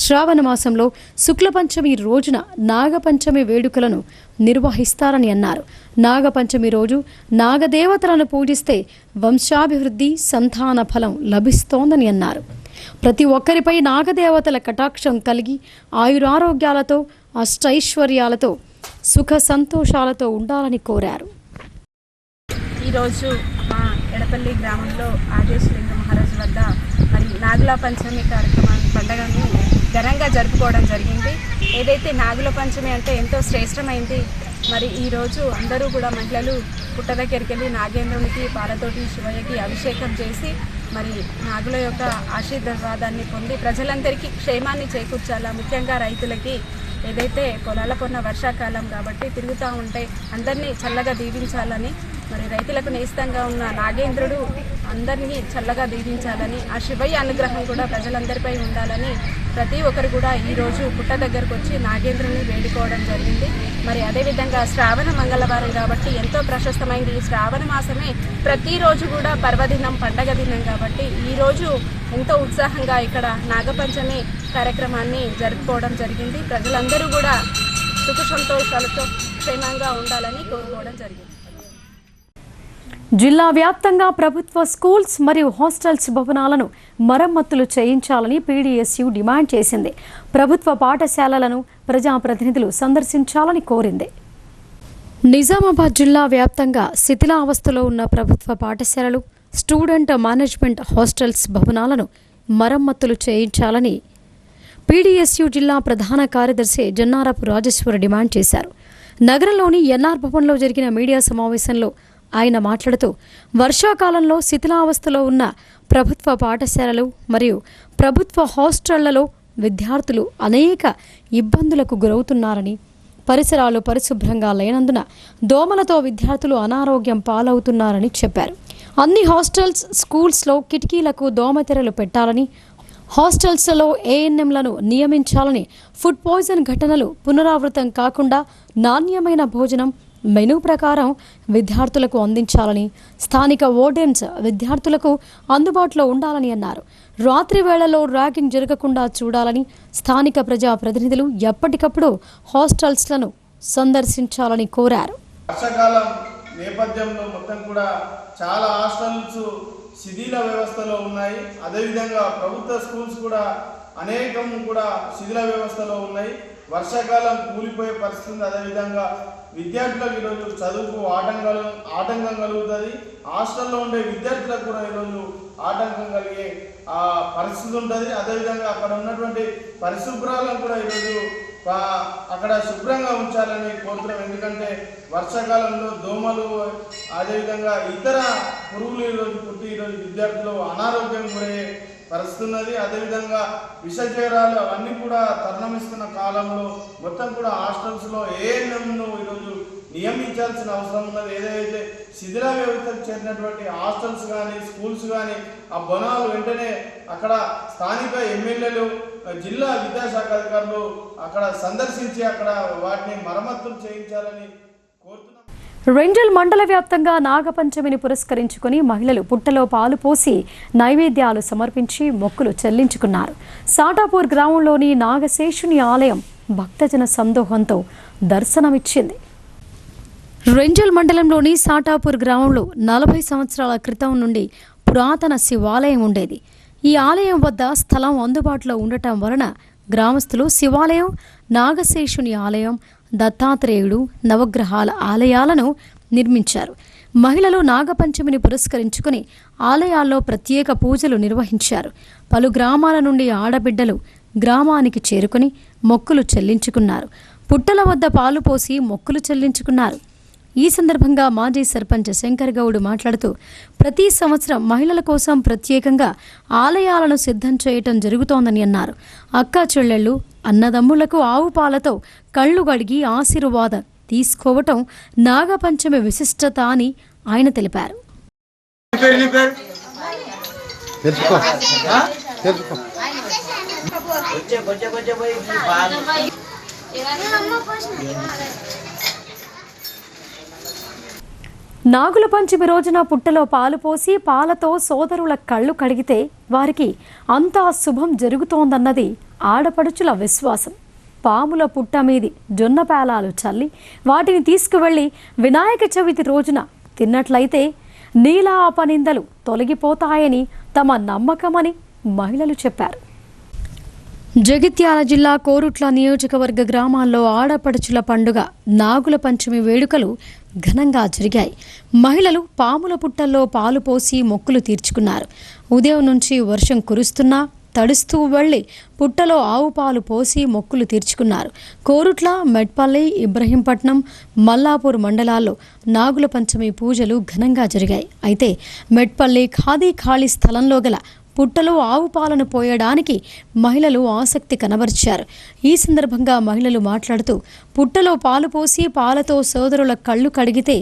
శ్రావణ మాసంలో శుక్లపంచమి రోజున నాగపంచమి వేడుకలను నిర్వహిస్తారని అన్నారు. నాగపంచమి రోజు నాగదేవతలను పూజిస్తే వంశాభివృద్ధి, సంతాన ఫలం లభిస్తోందని అన్నారు. ప్రతి ఒక్కరిపై నాగదేవతల కటాక్షం కలిగి ఆయురారోగ్యాలతో, అష్టైశ్వర్యాలతో, సుఖ సంతోషాలతో ఉండాలని కోరారు. ఈరోజు మా ఎడపల్లి గ్రామంలో ఆదేశలింగ మహారాజు వద్ద మరి నాగుల పంచమి పండుగను ఘనంగా జరుపుకోవడం జరిగింది. ఏదైతే నాగుల పంచమి అంటే ఎంతో శ్రేష్టమైంది. మరి ఈరోజు అందరూ కూడా మహిళలు పుట్ట దగ్గరికి వెళ్ళి నాగేంద్రునికి పాలతోటి శివయ్యకి అభిషేకం చేసి మరి నాగుల యొక్క ఆశీర్వాదాన్ని పొంది ప్రజలందరికీ క్షేమాన్ని చేకూర్చాలా, ముఖ్యంగా రైతులకి ఏదైతే పొలాల పొన్న వర్షాకాలం కాబట్టి తిరుగుతూ ఉంటే అందరినీ చల్లగా దీవించాలని మరి రైతులకు నేస్తంగా ఉన్న నాగేంద్రుడు అందరినీ చల్లగా దీవించాలని, ఆ శివయ్య అనుగ్రహం కూడా ప్రజలందరిపై ఉండాలని ప్రతి ఒక్కరు కూడా ఈరోజు పుట్ట దగ్గరకు వచ్చి నాగేంద్రుని వేడుకోవడం జరిగింది. మరి అదేవిధంగా శ్రావణ మంగళవారం కాబట్టి ఎంతో ప్రశస్తమైంది ఈ శ్రావణ మాసమే. ప్రతిరోజు కూడా పర్వదినం, పండగ దినం కాబట్టి ఈరోజు ఎంతో ఉత్సాహంగా ఇక్కడ నాగపంచమి కార్యక్రమాన్ని జరుపుకోవడం జరిగింది. ప్రజలందరూ కూడా సుఖ సంతోషాలతో క్షేమంగా ఉండాలని కోరుకోవడం జరిగింది. జిల్లా వ్యాప్తంగా ప్రభుత్వ స్కూల్స్ మరియు హాస్టల్స్ భవనాలను మరమ్మతులు చేయించాలని పీడీఎస్యు డిమాండ్ చేసింది. ప్రభుత్వ పాఠశాలలను ప్రజాప్రతినిధులు సందర్శించాలని కోరింది. నిజామాబాద్ జిల్లా వ్యాప్తంగా శిథిలావస్థలో ఉన్న ప్రభుత్వ పాఠశాలలు, స్టూడెంట్ మేనేజ్మెంట్ హాస్టల్స్ భవనాలను మరమ్మతులు చేయించాలని పీడీఎస్యు జిల్లా ప్రధాన కార్యదర్శి జన్నారపు రాజేశ్వర్ డిమాండ్ చేశారు. నగరంలోని ఎన్ఆర్ భవన్లో జరిగిన మీడియా సమావేశంలో ఆయన మాట్లాడుతూ వర్షాకాలంలో శిథిలావస్థలో ఉన్న ప్రభుత్వ పాఠశాలలు మరియు ప్రభుత్వ హాస్టళ్లలో విద్యార్థులు అనేక ఇబ్బందులకు గురవుతున్నారని, పరిసరాలు పరిశుభ్రంగా లేనందున దోమలతో విద్యార్థులు అనారోగ్యం పాలవుతున్నారని చెప్పారు. అన్ని హాస్టల్స్, స్కూల్స్లో కిటికీలకు దోమతెరలు పెట్టాలని, హాస్టల్స్లలో ఏఎన్ఎంలను నియమించాలని, ఫుడ్ పాయిజన్ ఘటనలు పునరావృతం కాకుండా నాణ్యమైన భోజనం మెనూ ప్రకారం విద్యార్థులకు అందించాలని, స్థానిక వార్డెన్స్ విద్యార్థులకు అందుబాటులో ఉండాలని అన్నారు. రాత్రి వేళల్లో ర్యాగింగ్ జరగకుండా చూడాలని, స్థానిక ప్రజాప్రతినిధులు ఎప్పటికప్పుడు హాస్టల్స్లను సందర్శించాలని కోరారు. వర్షాకాలం నేపథ్యంలో మొత్తం కూడా చాలా హాస్టల్స్ శిథిల వ్యవస్థలో ఉన్నాయి. అదేవిధంగా ప్రభుత్వ స్కూల్స్ కూడా అనేకం కూడా శిథిల వ్యవస్థలో ఉన్నాయి. వర్షాకాలం కూలిపోయే పరిస్థితి ఉంది. అదేవిధంగా విద్యార్థులకు ఈరోజు చదువుకు ఆటంకం కలుగుతుంది. హాస్టల్లో ఉండే విద్యార్థులకు కూడా ఈరోజు ఆటంకం కలిగే పరిస్థితి ఉంటుంది. అదేవిధంగా అక్కడ ఉన్నటువంటి పరిశుభ్రాలను కూడా ఈరోజు అక్కడ శుభ్రంగా ఉంచాలని కోరుతున్నాం. ఎందుకంటే వర్షాకాలంలో దోమలు, అదేవిధంగా ఇతర పురుగులు ఈరోజు పుట్టి ఈరోజు విద్యార్థులు అనారోగ్యం గురయ్యే పరిస్థితి ఉన్నది. అదేవిధంగా విషజ్వరాలు అవన్నీ కూడా తరుణమిస్తున్న కాలంలో మొత్తం కూడా హాస్టల్స్లో ఏఎన్ఎంను ఈరోజు నియమించాల్సిన అవసరం ఉన్నది. ఏదైతే శిథిల వ్యవస్థకు చేరినటువంటి హాస్టల్స్ కానీ, స్కూల్స్ కానీ ఆ భవనాలు వెంటనే అక్కడ స్థానిక ఎమ్మెల్యేలు, జిల్లా విద్యాశాఖ అధికారులు అక్కడ సందర్శించి అక్కడ వాటిని మరమ్మతులు చేయించాలని కోరుతున్నాం. రెంజల్ మండల వ్యాప్తంగా నాగపంచమిని పురస్కరించుకుని మహిళలు పుట్టలో పాలు పోసి నైవేద్యాలు సమర్పించి మొక్కులు చెల్లించుకున్నారు. సాటాపూర్ గ్రామంలోని నాగశేషుని ఆలయం భక్తజన సందోహంతో దర్శనమిచ్చింది. రెంజల్ మండలంలోని సాటాపూర్ గ్రామంలో 40 సంవత్సరాల క్రితం నుండి పురాతన శివాలయం ఉండేది. ఈ ఆలయం వద్ద స్థలం అందుబాటులో ఉండటం వలన గ్రామస్తులు శివాలయం, నాగశేషుని ఆలయం, దత్తాత్రేయుడు, నవగ్రహాల ఆలయాలను నిర్మించారు. మహిళలు నాగపంచమిని పురస్కరించుకుని ఆలయాల్లో ప్రత్యేక పూజలు నిర్వహించారు. పలు గ్రామాల నుండి ఆడబిడ్డలు గ్రామానికి చేరుకుని మొక్కులు చెల్లించుకున్నారు. పుట్టల వద్ద పాలు పోసి మొక్కులు చెల్లించుకున్నారు. ఈ సందర్భంగా మాజీ సర్పంచ్ శంకర్ గౌడ్ మాట్లాడుతూ ప్రతి సంవత్సరం మహిళల కోసం ప్రత్యేకంగా ఆలయాలను సిద్ధం చేయటం జరుగుతోందని అన్నారు. అక్కా చెల్లెళ్ళు, అన్నదమ్ములకు ఆవు పాలతో కళ్ళు గడిగి ఆశీర్వాదం తీసుకోవటం నాగపంచమి విశిష్టత అని ఆయన తెలిపారు. నాగుల పంచమి రోజున పుట్టలో పాలు పోసి పాలతో సోదరుల కళ్ళు కడిగితే వారికి అంతా శుభం జరుగుతోందన్నది ఆడపడుచుల విశ్వాసం. పాముల పుట్ట మీది జొన్న పేలాలు చల్లి వాటిని తీసుకువెళ్లి వినాయక చవితి రోజున తిన్నట్లయితే నీలా అపనిందలు తొలగిపోతాయని తమ నమ్మకమని మహిళలు చెప్పారు. జగిత్యాల జిల్లా కోరుట్ల నియోజకవర్గ గ్రామాల్లో ఆడపడుచుల పండుగ నాగుల పంచమి వేడుకలు ఘనంగా జరిగాయి. మహిళలు పాముల పుట్టల్లో పాలు పోసి మొక్కులు తీర్చుకున్నారు. ఉదయం నుంచి వర్షం కురుస్తున్నా తడుస్తూ వెళ్లి పుట్టలో ఆవు పాలు పోసి మొక్కులు తీర్చుకున్నారు. కోరుట్ల, మెట్పల్లి, ఇబ్రహీంపట్నం, మల్లాపూర్ మండలాల్లో నాగుల పంచమి పూజలు ఘనంగా జరిగాయి. అయితే మెట్పల్లి ఖాదీ ఖాళీ స్థలంలో గల పుట్టలో ఆవు పాలను పోయడానికి మహిళలు ఆసక్తి కనబరిచారు. ఈ సందర్భంగా మహిళలు మాట్లాడుతూ పుట్టలో పాలు పోసి పాలతో సోదరుల కళ్ళు కడిగితే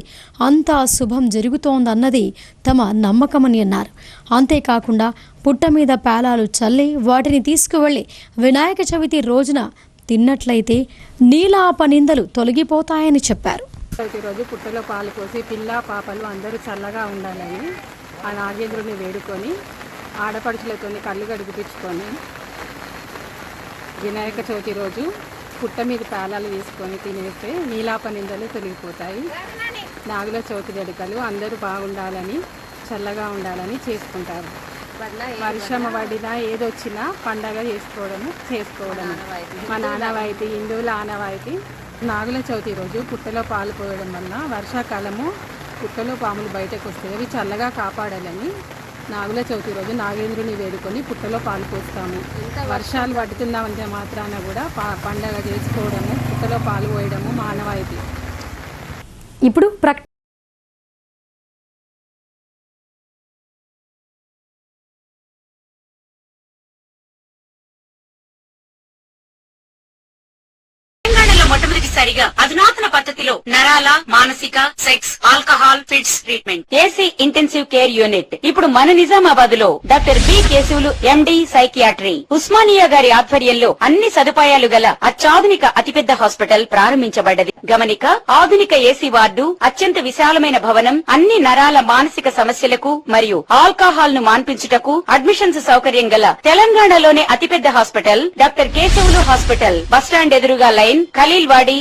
అంతా శుభం జరుగుతోందన్నది తమ నమ్మకమని అన్నారు. అంతేకాకుండా పుట్ట మీద పేలాలు చల్లి వాటిని తీసుకువెళ్లి వినాయక చవితి రోజున తిన్నట్లయితే నీలాపనిందలు తొలగిపోతాయని చెప్పారు. ప్రతిరోజు పుట్టలో పాలు పోసి పిల్ల పాపలు అందరూ చల్లగా ఉండాలని ఆ నాగేంద్రుని వేడుకొని ఆడపడుచులతో కళ్ళు గడిపించుకొని వినాయక చవితి రోజు పుట్ట మీద పేలాలు తీసుకొని తినేస్తే నీలాపనిందలు తొలగిపోతాయి. నాగుల చవితి వేడుకలు అందరూ బాగుండాలని చల్లగా ఉండాలని చేసుకుంటారు. వర్షం పడినా ఏదొచ్చినా పండగ చేసుకోవడం మా నానవాయితీ, హిందువుల ఆనవాయితీ. నాగుల చవితి రోజు పుట్టలో పాలు పోయడం వల్ల వర్షాకాలము పుట్టలో పాములు బయటకు వస్తాయి, అవి చల్లగా కాపాడాలని నాగుల చవితి రోజు నాగేంద్రుని వేడుకొని పుట్టలో పాలు పోస్తాము. వర్షాలు పడుతున్నామంటే మాత్రాన కూడా పండగ చేసుకోవడము, పుట్టలో పాలు పోయడము మానవాయితీ. ఇప్పుడు మొట్టమొదటిసారిగా అధునాతన పద్ధతిలో నరాల, మానసిక, sex, alcohol, fits treatment, AC intensive care unit ఇప్పుడు మన నిజామాబాద్ లో doctor B Keshavulu MD psychiatry Osmania గారి ఆధ్వర్యంలో అన్ని సదుపాయాలు గల అత్యాధునిక అతిపెద్ద హాస్పిటల్ ప్రారంభించబడ్డది. గమనిక, ఆధునిక ఏసీ వార్డు, అత్యంత విశాలమైన భవనం, అన్ని నరాల మానసిక సమస్యలకు మరియు ఆల్కహాల్ ను మాన్పించుటకు అడ్మిషన్స్ సౌకర్యం గల తెలంగాణలోనే అతిపెద్ద hospital doctor Keshavulu hospital. Bus stand ఎదురుగా లైన్, ఖలీల్వాడి.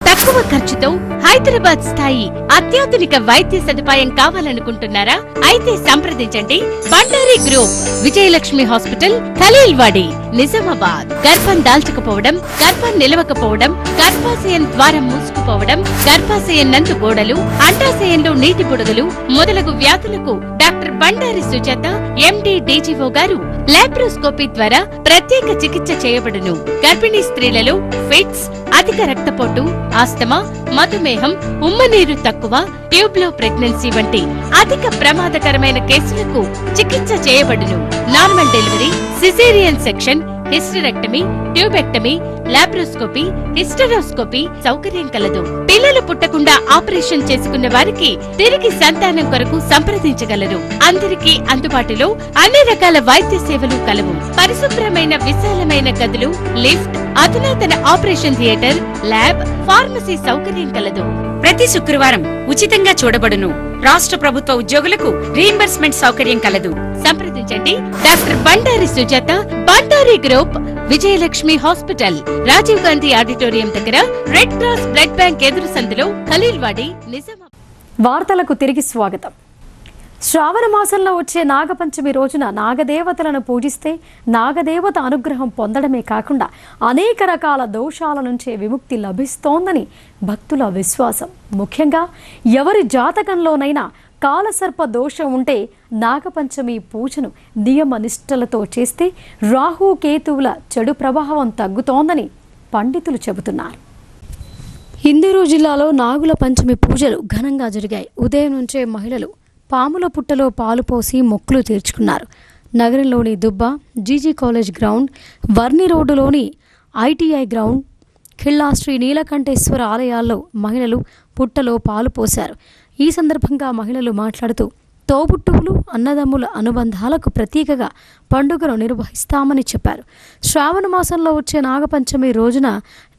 తక్కువ ఖర్చుతో హైదరాబాద్ స్థాయి అత్యాధునిక వైద్య సదుపాయం కావాలనుకుంటున్నారా? అయితే సంప్రదించండి బండారి గ్రూప్, విజయలక్ష్మి హాస్పిటల్, ఖలీల్వాడి, నిజామాబాద్. గర్భం దాల్చకపోవడం, గర్భం నిలవకపోవడం, గర్భాశయం ద్వారం మూసుకుపోవడం, గర్భాశయం నందు గోడలు, అండాశయంలో నీటి బుడగలు మొదలగు వ్యాధులకు డాక్టర్ బండారి సుజాత ఎండి డీజీఓ గారు లాప్రోస్కోపీ ద్వారా ప్రత్యేక చికిత్స చేయబడును. గర్భిణీ స్త్రీలలో ఫిట్స్, అధిక రక్తపోటు, ఆస్తమా, మధుమేహం, ఉమ్మనీరు తక్కువ, ట్యూబ్లో ప్రెగ్నెన్సీ వంటి అధిక ప్రమాదకరమైన కేసులకు చికిత్స చేయబడును. Normal delivery, caesarean section, hysterectomy, tubectomy, laparoscopy, hysteroscopy సౌకర్యం కలదు. పిల్లలు పుట్టకుండా ఆపరేషన్ చేసుకున్న వారికి తిరిగి సంతానం కొరకు సంప్రదించగలరు. అందరికీ అందుబాటులో అన్ని రకాల వైద్య సేవలు కలవు. పరిశుభ్రమైన విశాలమైన గదులు, లిఫ్ట్, అధునాతన ఆపరేషన్ థియేటర్, ల్యాబ్, ఫార్మసీ సౌకర్యం కలదు. ప్రతి శుక్రవారం ఉచితంగా చూడబడును. రాష్ట్ర ప్రభుత్వ ఉద్యోగులకు రీయింబర్స్మెంట్ సౌకర్యం కలదు. సంప్రదించండి doctor Bandari Sujatha, Bandari group, Vijayalakshmi hospital, Rajiv Gandhi auditorium దగ్గర, రెడ్ క్రాస్ బ్లడ్ బ్యాంక్ ఎదురు సందులో, ఖలీల్వాడి, నిజామాబాద్. వార్తలకు తిరిగి స్వాగతం. శ్రావణ మాసంలో వచ్చే నాగపంచమి రోజున నాగదేవతలను పూజిస్తే నాగదేవత అనుగ్రహం పొందడమే కాకుండా అనేక రకాల దోషాల నుంచే విముక్తి లభిస్తోందని భక్తుల విశ్వాసం. ముఖ్యంగా ఎవరి జాతకంలోనైనా కాలసర్ప దోషం ఉంటే నాగపంచమి పూజను నియమ నిష్టలతో చేస్తే రాహు కేతువుల చెడు ప్రభావం తగ్గుతోందని పండితులు చెబుతున్నారు. ఇందూరు జిల్లాలో నాగుల పంచమి పూజలు ఘనంగా జరిగాయి. ఉదయం నుంచే మహిళలు పాముల పుట్టలో పాలు పోసి మొక్కులు తీర్చుకున్నారు. నగరంలోని దుబ్బ, జీజీ కాలేజ్ గ్రౌండ్, వర్ని రోడ్డులోని ఐటీఐ గ్రౌండ్, ఖిల్లా శ్రీ నీలకంఠేశ్వర ఆలయాల్లో మహిళలు పుట్టలో పాలు పోశారు. ఈ సందర్భంగా మహిళలు మాట్లాడుతూ తోబుట్టువులు, అన్నదమ్ముల అనుబంధాలకు ప్రతీకగా పండుగను నిర్వహిస్తామని చెప్పారు. శ్రావణ మాసంలో వచ్చే నాగపంచమి రోజున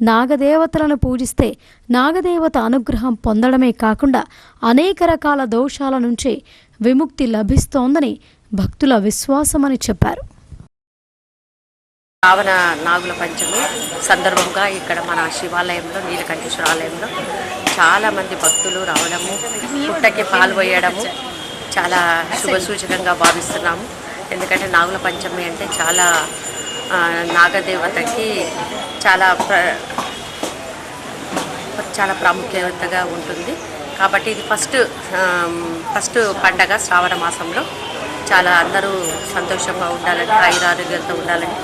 నాగదేవతలను పూజిస్తే నాగదేవత అనుగ్రహం పొందడమే కాకుండా అనేక రకాల దోషాల నుంచి విముక్తి లభిస్తోందని భక్తుల విశ్వాసమని చెప్పారు. శ్రావణ నాగుల పంచమి సందర్భంగా ఇక్కడ మన శివాలయంలో, నీలకంఠేశ్వర ఆలయంలో చాలామంది భక్తులు రావడము, పుట్టకి పాలు పోయడము చాలా శుభసూచకంగా భావిస్తున్నాము. ఎందుకంటే నాగుల పంచమి అంటే చాలా నాగదేవతకి చాలా ప్రాముఖ్యతగా ఉంటుంది. కాబట్టి ఇది ఫస్ట్ పండగ శ్రావణ మాసంలో. చాలా అందరూ సంతోషంగా ఉండాలని, ఆయురారోగ్యంతో ఉండాలని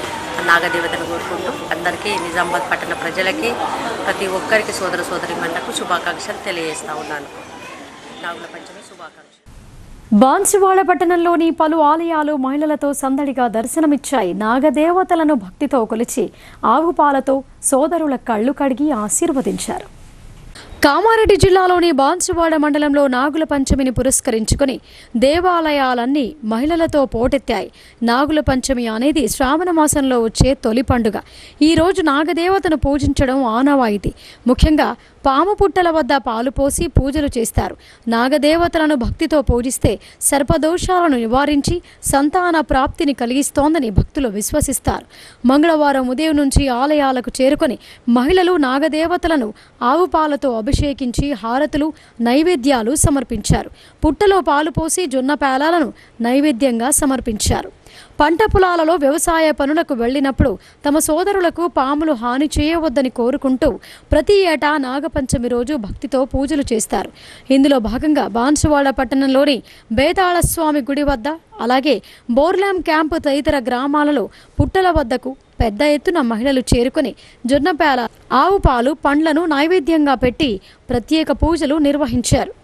నాగదేవతను కోరుకుంటూ అందరికీ, నిజామాబాద్ పట్టణ ప్రజలకి, ప్రతి ఒక్కరికి, సోదర సోదరీమణులకు శుభాకాంక్షలు తెలియజేస్తూ ఉన్నాను. నాగుల పంచమి శుభాకాంక్షలు. బాన్సువాడ పట్టణంలోని పలు ఆలయాలు మహిళలతో సందడిగా దర్శనమిచ్చాయి. నాగదేవతలను భక్తితో కొలిచి ఆవు పాలతో సోదరుల కళ్ళు కడిగి ఆశీర్వదించారు. కామారెడ్డి జిల్లాలోని బాన్సువాడ మండలంలో నాగుల పంచమిని పురస్కరించుకుని దేవాలయాలన్నీ మహిళలతో పోటెత్తాయి. నాగుల పంచమి అనేది శ్రావణ మాసంలో వచ్చే తొలి పండుగ. ఈ రోజు నాగదేవతను పూజించడం ఆనవాయితీ. ముఖ్యంగా పాము పుట్టల వద్ద పాలు పోసి పూజలు చేస్తారు. నాగదేవతలను భక్తితో పూజిస్తే సర్పదోషాలను నివారించి సంతాన ప్రాప్తిని కలిగిస్తోందని భక్తులు విశ్వసిస్తారు. మంగళవారం ఉదయం నుంచి ఆలయాలకు చేరుకొని మహిళలు నాగదేవతలను ఆవు పాలతో అభిషేకించి హారతులు నైవేద్యాలు సమర్పించారు. పుట్టలో పాలు పోసి జొన్న పేలాలను నైవేద్యంగా సమర్పించారు. పంట పొలాలలో వ్యవసాయ పనులకు వెళ్లినప్పుడు తమ సోదరులకు పాములు హాని చేయవద్దని కోరుకుంటూ ప్రతి ఏటా నాగపంచమి రోజు భక్తితో పూజలు చేస్తారు. ఇందులో భాగంగా బాన్సువాడ పట్టణంలోని బేతాళస్వామి గుడి వద్ద, అలాగే బోర్లాం క్యాంపు తదితర గ్రామాలలో పుట్టల వద్దకు పెద్ద ఎత్తున మహిళలు చేరుకుని జొన్నపేల, ఆవు పాలు, పండ్లను నైవేద్యంగా పెట్టి ప్రత్యేక పూజలు నిర్వహించారు.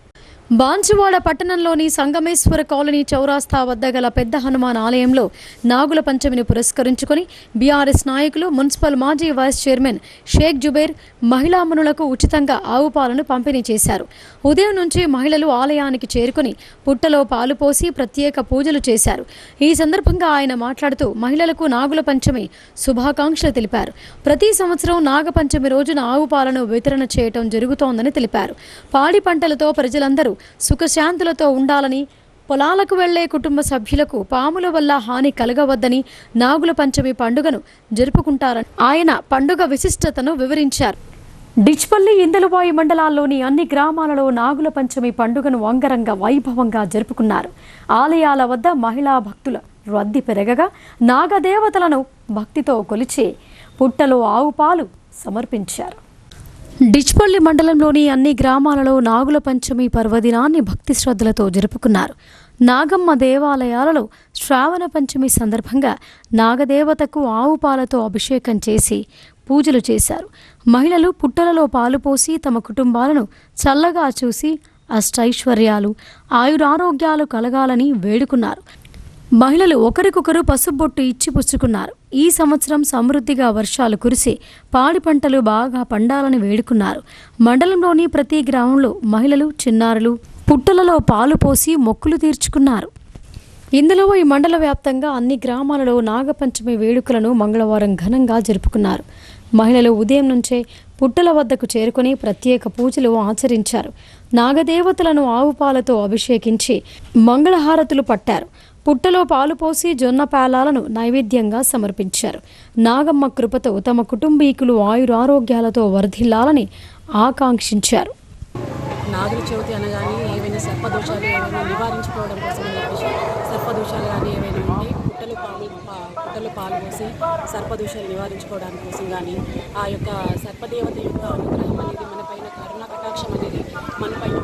బాన్సువాడ పట్టణంలోని సంగమేశ్వర కాలనీ చౌరాస్తా వద్ద గల పెద్ద హనుమాన్ ఆలయంలో నాగుల పంచమిని పురస్కరించుకొని బీఆర్ఎస్ నాయకులు, మున్సిపల్ మాజీ వైస్ చైర్మన్ షేక్ జుబేర్ మహిళామణులకు ఉచితంగా ఆవు పాలను పంపిణీ చేశారు. ఉదయం నుంచి మహిళలు ఆలయానికి చేరుకుని పుట్టలో పాలు పోసి ప్రత్యేక పూజలు చేశారు. ఈ సందర్భంగా ఆయన మాట్లాడుతూ మహిళలకు నాగుల పంచమి శుభాకాంక్షలు తెలిపారు. ప్రతి సంవత్సరం నాగపంచమి రోజున ఆవు పాలను వితరణ చేయటం జరుగుతోందని తెలిపారు. పాడి పంటలతో ప్రజలందరూ సుఖశాంతులతో ఉండాలని, పొలాలకు వెళ్లే కుటుంబ సభ్యులకు పాముల వల్ల హాని కలగవద్దని నాగుల పంచమి పండుగను జరుపుకుంటారని ఆయన పండుగ విశిష్టతను వివరించారు. డిచ్పల్లి, ఇందలవాయి మండలాల్లోని అన్ని గ్రామాలలో నాగుల పంచమి పండుగను అంగరంగ వైభవంగా జరుపుకున్నారు. ఆలయాల వద్ద మహిళా భక్తుల రద్దీ పెరగగా నాగదేవతలను భక్తితో కొలిచి పుట్టలో ఆవు పాలు సమర్పించారు. డిచ్పల్లి మండలంలోని అన్ని గ్రామాలలో నాగుల పంచమి పర్వదినాన్ని భక్తి శ్రద్ధలతో జరుపుకున్నారు. నాగమ్మ దేవాలయాలలో శ్రావణ పంచమి సందర్భంగా నాగదేవతకు ఆవు పాలతో అభిషేకం చేసి పూజలు చేశారు. మహిళలు పుట్టలలో పాలు పోసి తమ కుటుంబాలను చల్లగా చూసి అష్టైశ్వర్యాలు, ఆయురారోగ్యాలు కలగాలని వేడుకున్నారు. మహిళలు ఒకరికొకరు పసుబొట్టు ఇచ్చి పుచ్చుకున్నారు. ఈ సంవత్సరం సమృద్ధిగా వర్షాలు కురిసి పాడి పంటలు బాగా పండాలని వేడుకున్నారు. మండలంలోని ప్రతి గ్రామంలో మహిళలు, చిన్నారులు పుట్టలలో పాలు పోసి మొక్కులు తీర్చుకున్నారు. ఇందులో ఈ మండల వ్యాప్తంగా అన్ని గ్రామాలలో నాగపంచమి వేడుకలను మంగళవారం ఘనంగా జరుపుకున్నారు. మహిళలు ఉదయం నుంచే పుట్టల వద్దకు చేరుకుని ప్రత్యేక పూజలు ఆచరించారు. నాగదేవతలను ఆవు పాలతో అభిషేకించి మంగళహారతులు పట్టారు. పుట్టలో పాలు పోసి జొన్న పేలాలను నైవేద్యంగా సమర్పించారు. నాగమ్మ కృపతో తమ కుటుంబీకులు ఆయురారోగ్యాలతో వర్ధిల్లాలని ఆకాంక్షించారు. నాగుల చవితి అనగానే ఏవైనా సర్పదోషాలు ఏవైనా నివారించుకోవడం కోసం చెప్పేసి సర్పదోషాలు కానీ ఏవైనా ఉంటే పుట్టలు పాలు పోసి సర్పదోషాలు నివారించుకోవడానికి కోసం కానీ ఆ యొక్క సర్పదేవత యొక్క అనుగ్రహం అనేది మనపైన కరుణా కటాక్షం అనేది మనపైన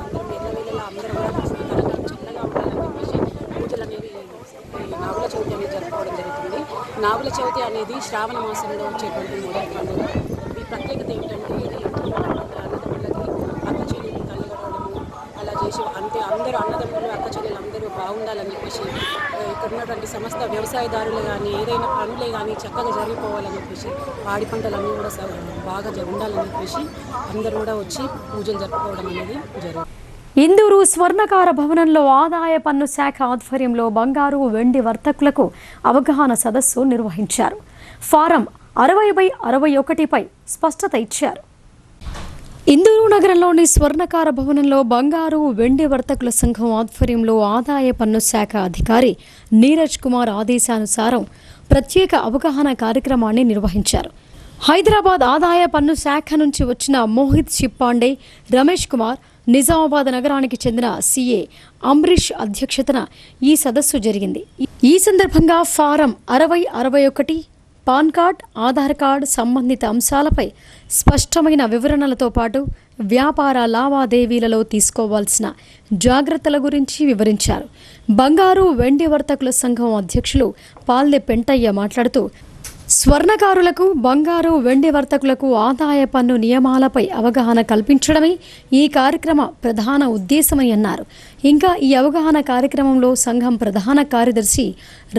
అందరం ఎల్లవేళలా అందరం కూడా చల్లగా ఉండాలని చెప్పేసి పూజలు అనేవి నాగుల చవితి అనేది జరుపుకోవడం జరుగుతుంది. నాగుల చవితి అనేది శ్రావణ మాసంలో వచ్చేటువంటి మొదటి పండుగ. ఈ ప్రత్యేకత ఏంటంటే ఇది అక్క చెల్లెలు కలగడము అలా చేసి అంతే అందరూ అన్నదమ్ములు అక్క చెల్లెలు అందరూ బాగుండాలని చెప్పేసి ఇక్కడ ఉన్నటువంటి సమస్త వ్యవసాయదారులు కానీ ఏదైనా పనులే కానీ చక్కగా జరిగిపోవాలని చెప్పేసి పాడి పంటలన్నీ కూడా బాగా ఉండాలని చెప్పేసి అందరూ కూడా వచ్చి పూజలు జరుపుకోవడం అనేది జరుగుతుంది. ఇందూరు స్వర్ణకార భవనంలో ఆదాయ పన్ను శాఖ ఆధ్వర్యంలో బంగారు, వెండి వర్తకులకు అవగాహన సదస్సు నిర్వహించారు. ఫారం 60/61పై స్పష్టత ఇచ్చారు. ఇందూరు నగరంలోని స్వర్ణకార భవనంలో బంగారు, వెండి వర్తకుల సంఘం ఆధ్వర్యంలో ఆదాయ పన్ను శాఖ అధికారి నీరజ్ కుమార్ ఆదేశానుసారం ప్రత్యేక అవగాహన కార్యక్రమాన్ని నిర్వహించారు. హైదరాబాద్ ఆదాయ పన్ను శాఖ నుంచి వచ్చిన మోహిత్ షిప్పాండే, రమేష్ కుమార్, నిజామాబాద్ నగరానికి చెందిన సిఏ అంబరీష్ అధ్యక్షతన ఈ సదస్సు జరిగింది. ఈ సందర్భంగా form 60/61, PAN card, Aadhaar card సంబంధిత అంశాలపై స్పష్టమైన వివరణలతో పాటు వ్యాపార లావాదేవీలలో తీసుకోవాల్సిన జాగ్రత్తల గురించి వివరించారు. బంగారు, వెండి వర్తకుల సంఘం అధ్యక్షులు పాల్దె పెంటయ్య మాట్లాడుతూ స్వర్ణకారులకు బంగారు వెండి వర్తకులకు ఆదాయ పన్ను నియమాలపై అవగాహన కల్పించడమే ఈ కార్యక్రమ ప్రధాన ఉద్దేశమని అన్నారు. ఇంకా ఈ అవగాహన కార్యక్రమంలో సంఘం ప్రధాన కార్యదర్శి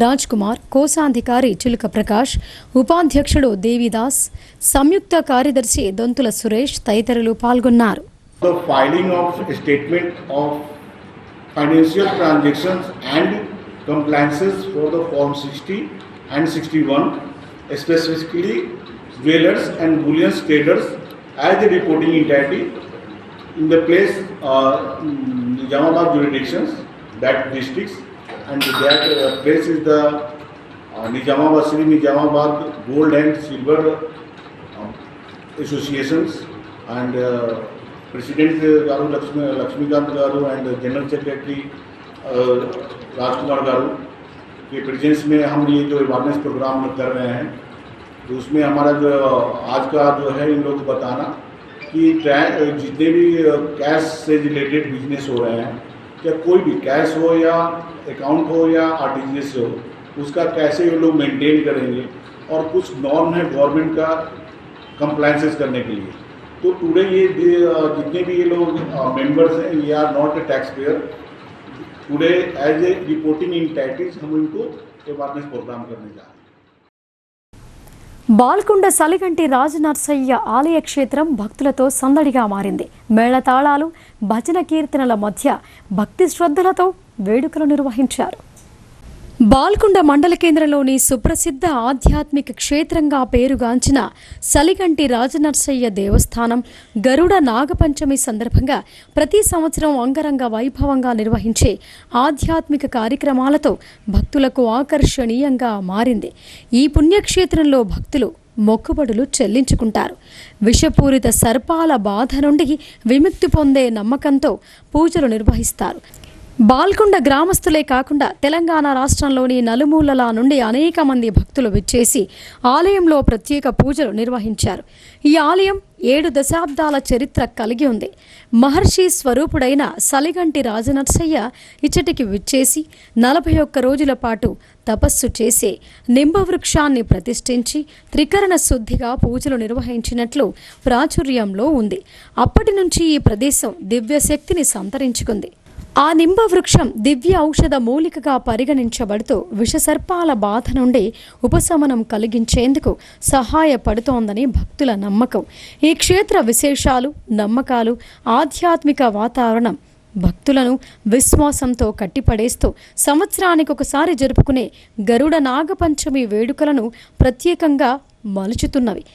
రాజ్ కుమార్, కోశాధికారి చిలుక ప్రకాష్, ఉపాధ్యక్షుడు దేవిదాస్, సంయుక్త కార్యదర్శి దొంతుల సురేష్ తదితరులు పాల్గొన్నారు. The filing of statement of financial transactions and compliances for the Form 60 and 61, specifically jewelers and bullion traders as the reporting entity in the place Nizamabad jurisdictions, that districts, and that place is the Nizamabad, Sri Nizamabad Gold and Silver Associations, and President Garu Lakshmikant Garu and General Secretary राजकुमार गारू के presence में हम ये जो awareness programme कर रहे हैं, तो उसमें हमारा जो आज का जो है इन लोग को बताना कि जितने भी कैश से रिलेटेड बिजनेस हो रहे हैं, क्या कोई भी कैश हो या अकाउंट हो या आरटीजीएस हो, उसका कैसे ये लोग मेंटेन करेंगे, और कुछ नॉर्म है गवर्नमेंट का कंप्लायंसेस करने के लिए. तो टुडे ये जितने भी ये लोग मेंबर्स हैं, ये are not a tax payer. Today as a reporting entities हम इनको अवेयरनेस प्रोग्राम करने जा रहे हैं. బాల్కొండ సలిగంటి రాజనర్సయ్య ఆలయ క్షేత్రం భక్తులతో సందడిగా మారింది. మేళతాళాలు, భజన కీర్తనల మధ్య భక్తి శ్రద్ధలతో వేడుకలు నిర్వహించారు. బాల్కొండ మండల కేంద్రంలోని సుప్రసిద్ధ ఆధ్యాత్మిక క్షేత్రంగా పేరుగాంచిన సలిగంటి రాజనర్సయ్య దేవస్థానం గరుడ నాగపంచమి సందర్భంగా ప్రతి సంవత్సరం అంగరంగ వైభవంగా నిర్వహించే ఆధ్యాత్మిక కార్యక్రమాలతో భక్తులకు ఆకర్షణీయంగా మారింది. ఈ పుణ్యక్షేత్రంలో భక్తులు మొక్కుబడులు చెల్లించుకుంటారు. విషపూరిత సర్పాల బాధ నుండి విముక్తి పొందే నమ్మకంతో పూజలు నిర్వహిస్తారు. బాల్కొండ గ్రామస్తులే కాకుండా తెలంగాణ రాష్ట్రంలోని నలుమూలల నుండి అనేక మంది భక్తులు విచ్చేసి ఆలయంలో ప్రత్యేక పూజలు నిర్వహించారు. ఈ ఆలయం 7 దశాబ్దాల చరిత్ర కలిగి ఉంది. మహర్షి స్వరూపుడైన సలిగంటి రాజనర్సయ్య ఇచ్చటికి విచ్చేసి 41 రోజుల పాటు తపస్సు చేసే నింబవృక్షాన్ని ప్రతిష్ఠించి త్రికరణ శుద్ధిగా పూజలు నిర్వహించినట్లు ప్రాచుర్యంలో ఉంది. అప్పటి నుంచి ఈ ప్రదేశం దివ్యశక్తిని సంతరించుకుంది. ఆ నింబ వృక్షం దివ్య ఔషధ మూలికగా పరిగణించబడుతూ విషసర్పాల బాధ నుండి ఉపశమనం కలిగించేందుకు సహాయపడుతోందని భక్తుల నమ్మకం. ఈ క్షేత్ర విశేషాలు, నమ్మకాలు, ఆధ్యాత్మిక వాతావరణం భక్తులను విశ్వాసంతో కట్టిపడేస్తూ సంవత్సరానికి ఒకసారి జరుపుకునే గరుడ నాగపంచమి వేడుకలను ప్రత్యేకంగా మలుచుతున్నవి.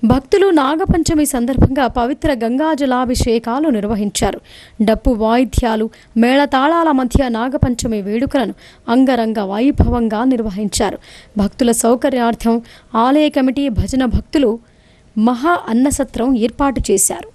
భక్తులు నాగపంచమి సందర్భంగా పవిత్ర గంగాజలాభిషేకాలు నిర్వహించారు. డప్పు వాయిద్యాలు, మేళతాళాల మధ్య నాగపంచమి వేడుకలను అంగరంగ వైభవంగా నిర్వహించారు. భక్తుల సౌకర్యార్థం ఆలయ కమిటీ భజన భక్తులు మహా అన్నసత్రం ఏర్పాటు చేశారు.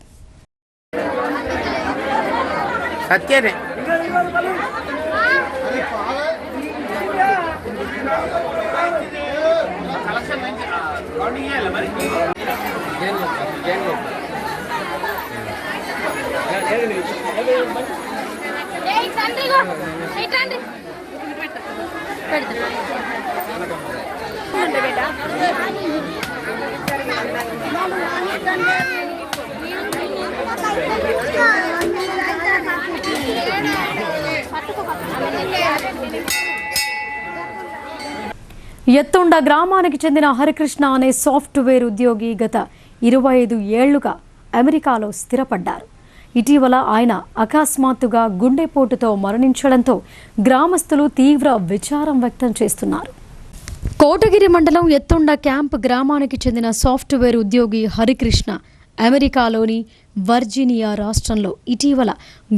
ఎత్తుండ గ్రామానికి చెందిన హరికృష్ణ అనే సాఫ్ట్వేర్ ఉద్యోగి గత 25 ఏళ్లుగా అమెరికాలో స్థిరపడ్డారు. ఇటీవల ఆయన అకస్మాత్తుగా గుండెపోటుతో మరణించడంతో గ్రామస్తులు తీవ్ర విచారం వ్యక్తం చేస్తున్నారు. కోటగిరి మండలం ఎత్తుండ క్యాంప్ గ్రామానికి చెందిన సాఫ్ట్వేర్ ఉద్యోగి హరికృష్ణ అమెరికాలోని వర్జీనియా రాష్ట్రంలో ఇటీవల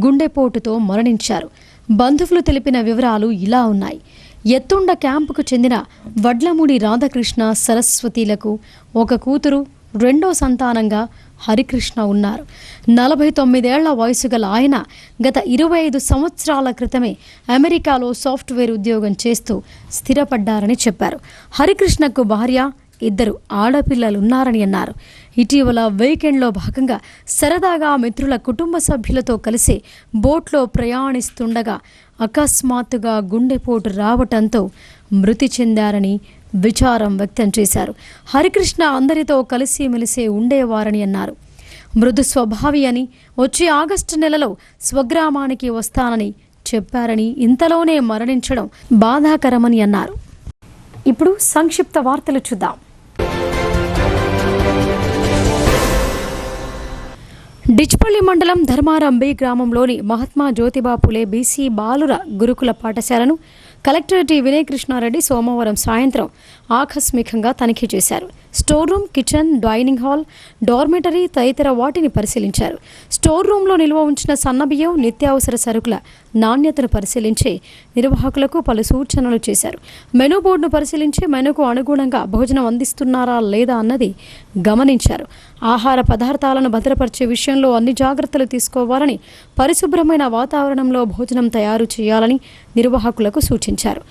గుండెపోటుతో మరణించారు. బంధువులు తెలిపిన వివరాలు ఇలా ఉన్నాయి. ఎత్తుండ క్యాంపుకు చెందిన వడ్లమూడి రాధాకృష్ణ సరస్వతిలకు ఒక కూతురు, రెండో సంతానంగా హరికృష్ణ ఉన్నారు. 49 ఏళ్ల వయసు గల ఆయన గత 25 సంవత్సరాల క్రితమే అమెరికాలో సాఫ్ట్వేర్ ఉద్యోగం చేస్తూ స్థిరపడ్డారని చెప్పారు. హరికృష్ణకు భార్య, 2 ఆడపిల్లలున్నారని అన్నారు. ఇటీవల వీకెండ్లో భాగంగా సరదాగా మిత్రుల కుటుంబ సభ్యులతో కలిసి బోట్లో ప్రయాణిస్తుండగా అకస్మాత్తుగా గుండెపోటు రావటంతో మృతి చెందారని విచారం వ్యక్తం చేశారు. హరికృష్ణ అందరితో కలిసిమెలిసి ఉండేవారని అన్నారు. మృదు స్వభావి అని, వచ్చే ఆగస్టు నెలలో స్వగ్రామానికి వస్తానని చెప్పారని, ఇంతలోనే మరణించడం బాధాకరమని అన్నారు. ఇప్పుడు సంక్షిప్త వార్తలు చూద్దాం. డిచ్పల్లి మండలం ధర్మారం బి గ్రామంలోని మహాత్మా జ్యోతిబా పులే బీసీ బాలుర గురుకుల పాఠశాలను కలెక్టర్ టి వినయ్ కృష్ణారెడ్డి సోమవారం సాయంత్రం ఆకస్మికంగా తనిఖీ చేశారు. Store room, kitchen, dining hall, dormitory తదితర వాటిని పరిశీలించారు. స్టోర్ రూమ్లో నిల్వ ఉంచిన సన్నబియ్యం, నిత్యావసర సరుకుల నాణ్యతను పరిశీలించి నిర్వాహకులకు పలు సూచనలు చేశారు. మెనూ బోర్డును పరిశీలించి మెనూకు అనుగుణంగా భోజనం అందిస్తున్నారా లేదా అన్నది గమనించారు. ఆహార పదార్థాలను భద్రపరిచే విషయంలో అన్ని జాగ్రత్తలు తీసుకోవాలని, పరిశుభ్రమైన వాతావరణంలో భోజనం తయారు చేయాలని నిర్వాహకులకు సూచించారు.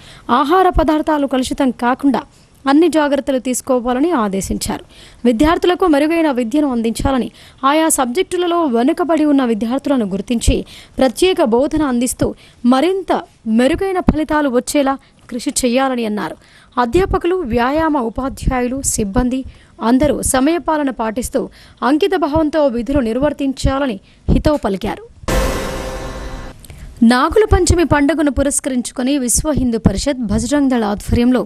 ఆహార పదార్థాలు కలుషితం కాకుండా అన్ని జాగ్రత్తలు తీసుకోవాలని ఆదేశించారు. విద్యార్థులకు మెరుగైన విద్యను అందించాలని, ఆయా సబ్జెక్టులలో వెనుకబడి ఉన్న విద్యార్థులను గుర్తించి ప్రత్యేక బోధన అందిస్తూ మరింత మెరుగైన ఫలితాలు వచ్చేలా కృషి చేయాలని అన్నారు. అధ్యాపకులు, వ్యాయామ ఉపాధ్యాయులు, సిబ్బంది అందరూ సమయపాలన పాటిస్తూ అంకిత భావంతో విధులు నిర్వర్తించాలని హితవు పలికారు. నాగుల పంచమి పండుగను పురస్కరించుకుని విశ్వ హిందూ పరిషత్ బజరంగ్ దళ ఆధ్వర్యంలో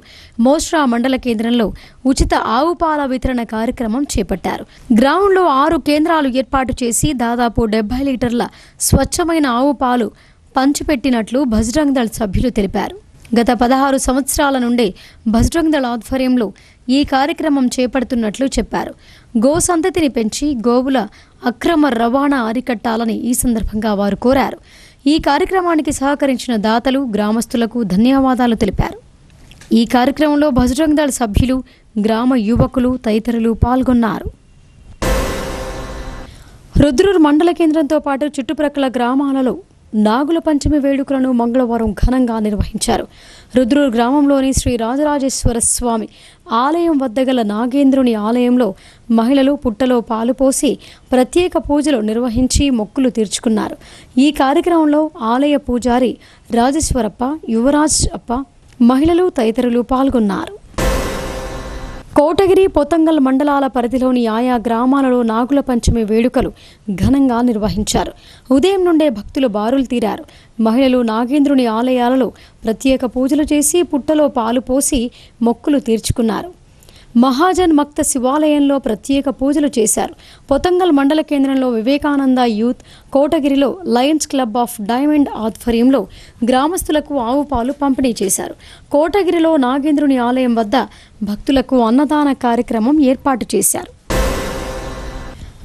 మోస్రా మండల కేంద్రంలో ఉచిత ఆవు పాల వితరణ కార్యక్రమం చేపట్టారు. గ్రామంలో 6 కేంద్రాలు ఏర్పాటు చేసి దాదాపు 70 లీటర్ల స్వచ్ఛమైన ఆవు పాలు పంచిపెట్టినట్లు బజరంగ్ దళ సభ్యులు తెలిపారు. గత 16 సంవత్సరాల నుండి బజరంగ్ దళ ఆధ్వర్యంలో ఈ కార్యక్రమం చేపడుతున్నట్లు చెప్పారు. గో సంతతిని పెంచి గోవుల అక్రమ రవాణా అరికట్టాలని ఈ సందర్భంగా వారు కోరారు. ఈ కార్యక్రమానికి సహకరించిన దాతలు, గ్రామస్తులకు ధన్యవాదాలు తెలిపారు. ఈ కార్యక్రమంలో బజరంగ్ దళ సభ్యులు, గ్రామ యువకులు తదితరులు పాల్గొన్నారు. రుద్రూర్ మండల కేంద్రంతో పాటు చుట్టుప్రక్కల గ్రామాలలో నాగుల పంచమి వేడుకలను మంగళవారం ఘనంగా నిర్వహించారు. రుద్రూర్ గ్రామంలోని శ్రీ రాజరాజేశ్వర స్వామి ఆలయం వద్ద గల నాగేంద్రుని ఆలయంలో మహిళలు పుట్టలో పాలు పోసి ప్రత్యేక పూజలు నిర్వహించి మొక్కులు తీర్చుకున్నారు. ఈ కార్యక్రమంలో ఆలయ పూజారి రాజేశ్వరప్ప, యువరాజ్ అప్ప, మహిళలు తదితరులు పాల్గొన్నారు. కోటగిరి, పొతంగల్ మండలాల పరిధిలోని ఆయా గ్రామాలలో నాగుల పంచమి వేడుకలు ఘనంగా నిర్వహించారు. ఉదయం నుండే భక్తులు బారులు తీరారు. మహిళలు నాగేంద్రుని ఆలయాలలో ప్రత్యేక పూజలు చేసి పుట్టలో పాలు పోసి మొక్కులు తీర్చుకున్నారు. మహాజన్ మక్త శివాలయంలో ప్రత్యేక పూజలు చేశారు. పొతంగల్ మండల కేంద్రంలో వివేకానంద యూత్, కోటగిరిలో లయన్స్ క్లబ్ ఆఫ్ డైమండ్ ఆధ్వర్యంలో గ్రామస్తులకు ఆవు పాలు పంపిణీ చేశారు. కోటగిరిలో నాగేంద్రుని ఆలయం వద్ద భక్తులకు అన్నదాన కార్యక్రమం ఏర్పాటు చేశారు.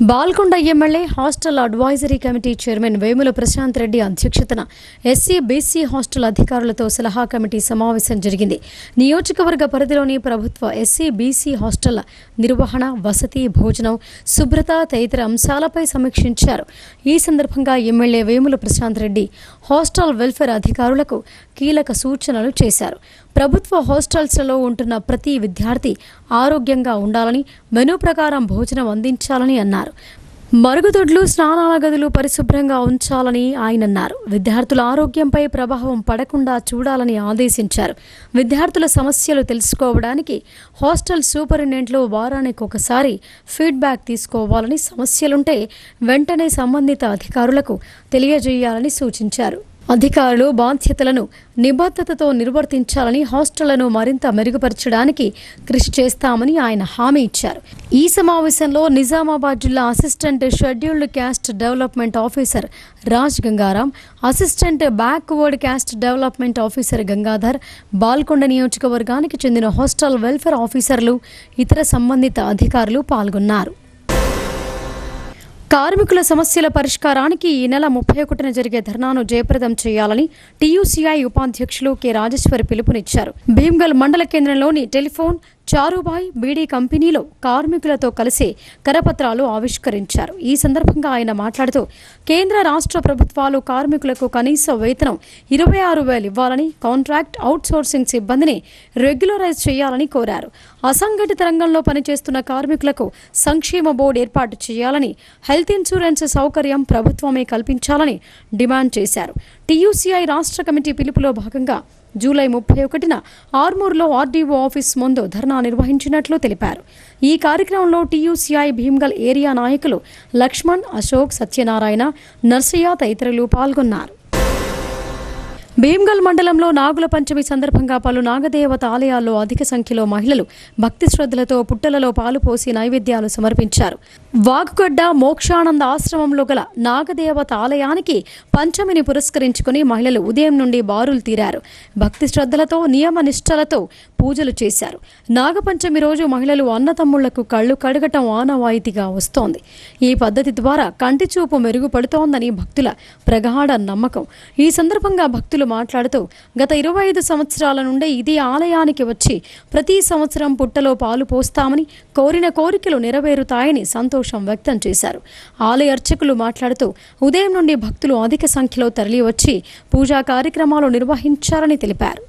Balkonda MLA hostel advisory committee chairman Vemula Prashanth Reddy అధ్యక్షతన ఎస్సీ, బీసీ హాస్టల్ అధికారులతో సలహా కమిటీ సమావేశం జరిగింది. నియోజకవర్గ పరిధిలోని ప్రభుత్వ ఎస్సీ, బీసీ హాస్టళ్ల నిర్వహణ, వసతి, భోజనం, శుభ్రత తదితర అంశాలపై సమీక్షించారు. ఈ సందర్భంగా MLA Vemula Prashanth Reddy hostel welfare అధికారులకు కీలక సూచనలు చేశారు. ప్రభుత్వ హాస్టల్స్లలో ఉంటున్న ప్రతి విద్యార్థి ఆరోగ్యంగా ఉండాలని, మెనూ ప్రకారం భోజనం అందించాలని అన్నారు. మరుగుదొడ్లు, స్నానాల గదులు పరిశుభ్రంగా ఉంచాలని ఆయన అన్నారు. విద్యార్థుల ఆరోగ్యంపై ప్రభావం పడకుండా చూడాలని ఆదేశించారు. విద్యార్థుల సమస్యలు తెలుసుకోవడానికి హాస్టల్ సూపరింటెండెంట్లు వారానికి ఒకసారి ఫీడ్బ్యాక్ తీసుకోవాలని, సమస్యలుంటే వెంటనే సంబంధిత అధికారులకు తెలియజేయాలని సూచించారు. అధికారులు బాధ్యతలను నిబద్ధతతో నిర్వర్తించాలని, హాస్టళ్లను మరింత మెరుగుపరచడానికి కృషి చేస్తామని ఆయన హామీ ఇచ్చారు. ఈ సమావేశంలో నిజామాబాద్ జిల్లా assistant scheduled caste development officer Raj Gangaram, assistant backward caste development officer Gangadhar, Balkonda నియోజకవర్గానికి చెందిన హాస్టల్ వెల్ఫేర్ ఆఫీసర్లు, ఇతర సంబంధిత అధికారులు పాల్గొన్నారు. కార్మికుల సమస్యల పరిష్కారానికి ఈ నెల 31న జరిగే ధర్నాను జయప్రదం చేయాలని టీయూసీఐ ఉపాధ్యక్షులు కె రాజేశ్వరి పిలుపునిచ్చారు. భీమ్గల్ మండల కేంద్రంలోని టెలిఫోన్ చారుబాయ్ బీడీ కంపెనీలో కార్మికులతో కలిసి కరపత్రాలు ఆవిష్కరించారు. ఈ సందర్భంగా ఆయన మాట్లాడుతూ కేంద్ర, రాష్ట్ర ప్రభుత్వాలు కార్మికులకు కనీస వేతనం 26,000 ఇవ్వాలని, కాంట్రాక్ట్, అవుట్సోర్సింగ్ సిబ్బందిని రెగ్యులరైజ్ చేయాలని కోరారు. అసంఘటిత రంగంలో పనిచేస్తున్న కార్మికులకు సంక్షేమ బోర్డు ఏర్పాటు చేయాలని, హెల్త్ ఇన్సూరెన్స్ సౌకర్యం ప్రభుత్వమే కల్పించాలని డిమాండ్ చేశారు. టీయూసీఐ రాష్ట్ర కమిటీ పిలుపులో భాగంగా జూలై 31న ఆర్మూర్లో ఆర్డీఓ ఆఫీస్ ముందు ధర్నా నిర్వహించినట్లు తెలిపారు. ఈ కార్యక్రమంలో టీయూసీఐ భీమ్గల్ ఏరియా నాయకులు లక్ష్మణ్, అశోక్, సత్యనారాయణ, నర్సయ్య తదితరులు పాల్గొన్నారు. భీమ్గల్ మండలంలో నాగుల పంచమి సందర్భంగా పలు నాగదేవత ఆలయాల్లో అధిక సంఖ్యలో మహిళలు భక్తి శ్రద్ధలతో పుట్టలలో పాలు పోసి నైవేద్యాలు సమర్పించారు. వాగుగడ్డ మోక్షానంద ఆశ్రమంలో గల నాగదేవత ఆలయానికి పంచమిని పురస్కరించుకుని మహిళలు ఉదయం నుండి బారులు తీరారు. భక్తి శ్రద్ధలతో నియమ నిష్టలతో పూజలు చేశారు. నాగపంచమి రోజు మహిళలు అన్నతమ్ముళ్లకు కళ్ళు కడగటం ఆనవాయితీగా వస్తోంది. ఈ పద్ధతి ద్వారా కంటి చూపు మెరుగుపడుతోందని భక్తుల ప్రగాఢ నమ్మకం. ఈ సందర్భంగా భక్తులు మాట్లాడుతూ గత 25 సంవత్సరాల నుండి ఇదే ఆలయానికి వచ్చి ప్రతి సంవత్సరం పుట్టలో పాలు పోస్తామని, కోరిన కోరికలు నెరవేరుతాయని సంతోషం వ్యక్తం చేశారు. ఆలయ అర్చకులు మాట్లాడుతూ ఉదయం నుండి భక్తులు అధిక సంఖ్యలో తరలివచ్చి పూజా కార్యక్రమాలు నిర్వహించారని తెలిపారు.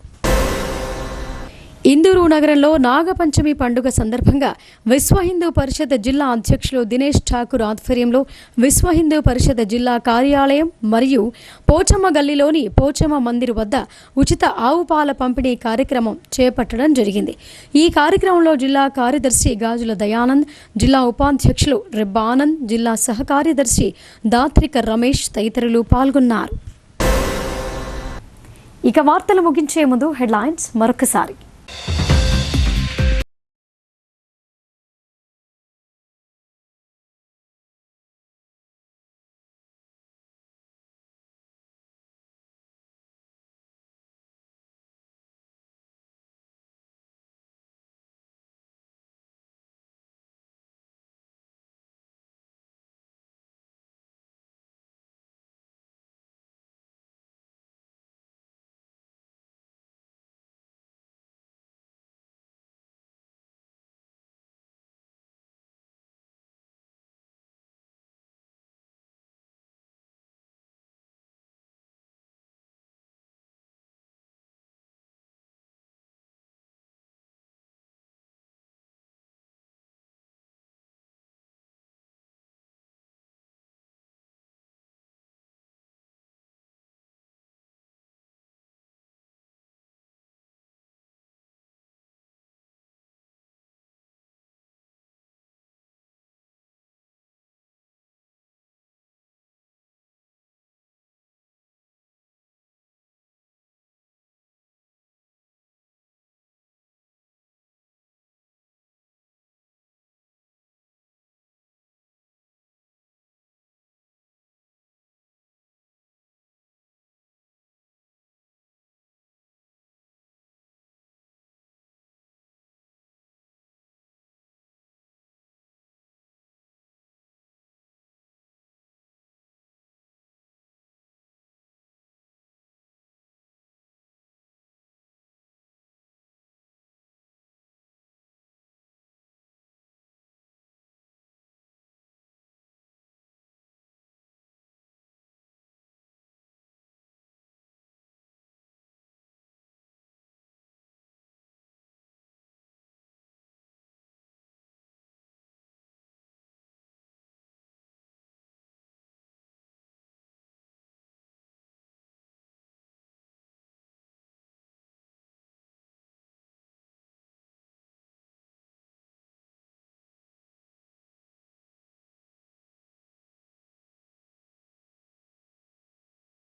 ఇందూరు నగరంలో నాగపంచమి పండుగ సందర్భంగా విశ్వ హిందూ పరిషత్ జిల్లా అధ్యక్షులు దినేష్ ఠాకూర్ ఆధ్వర్యంలో విశ్వ హిందూ పరిషత్ జిల్లా కార్యాలయం మరియు పోచమ్మ గల్లీలోని పోచమ్మ మందిర్ వద్ద ఉచిత ఆవు పాల పంపిణీ కార్యక్రమం చేపట్టడం జరిగింది. ఈ కార్యక్రమంలో జిల్లా కార్యదర్శి గాజుల దయానంద్, జిల్లా ఉపాధ్యక్షులు రెబ్బానంద్, జిల్లా సహకార్యదర్శి దాత్రిక రమేష్ తదితరులు పాల్గొన్నారు. ఇక వార్తలు ముగించే ముందు హెడ్లైన్స్ మరొకసారి.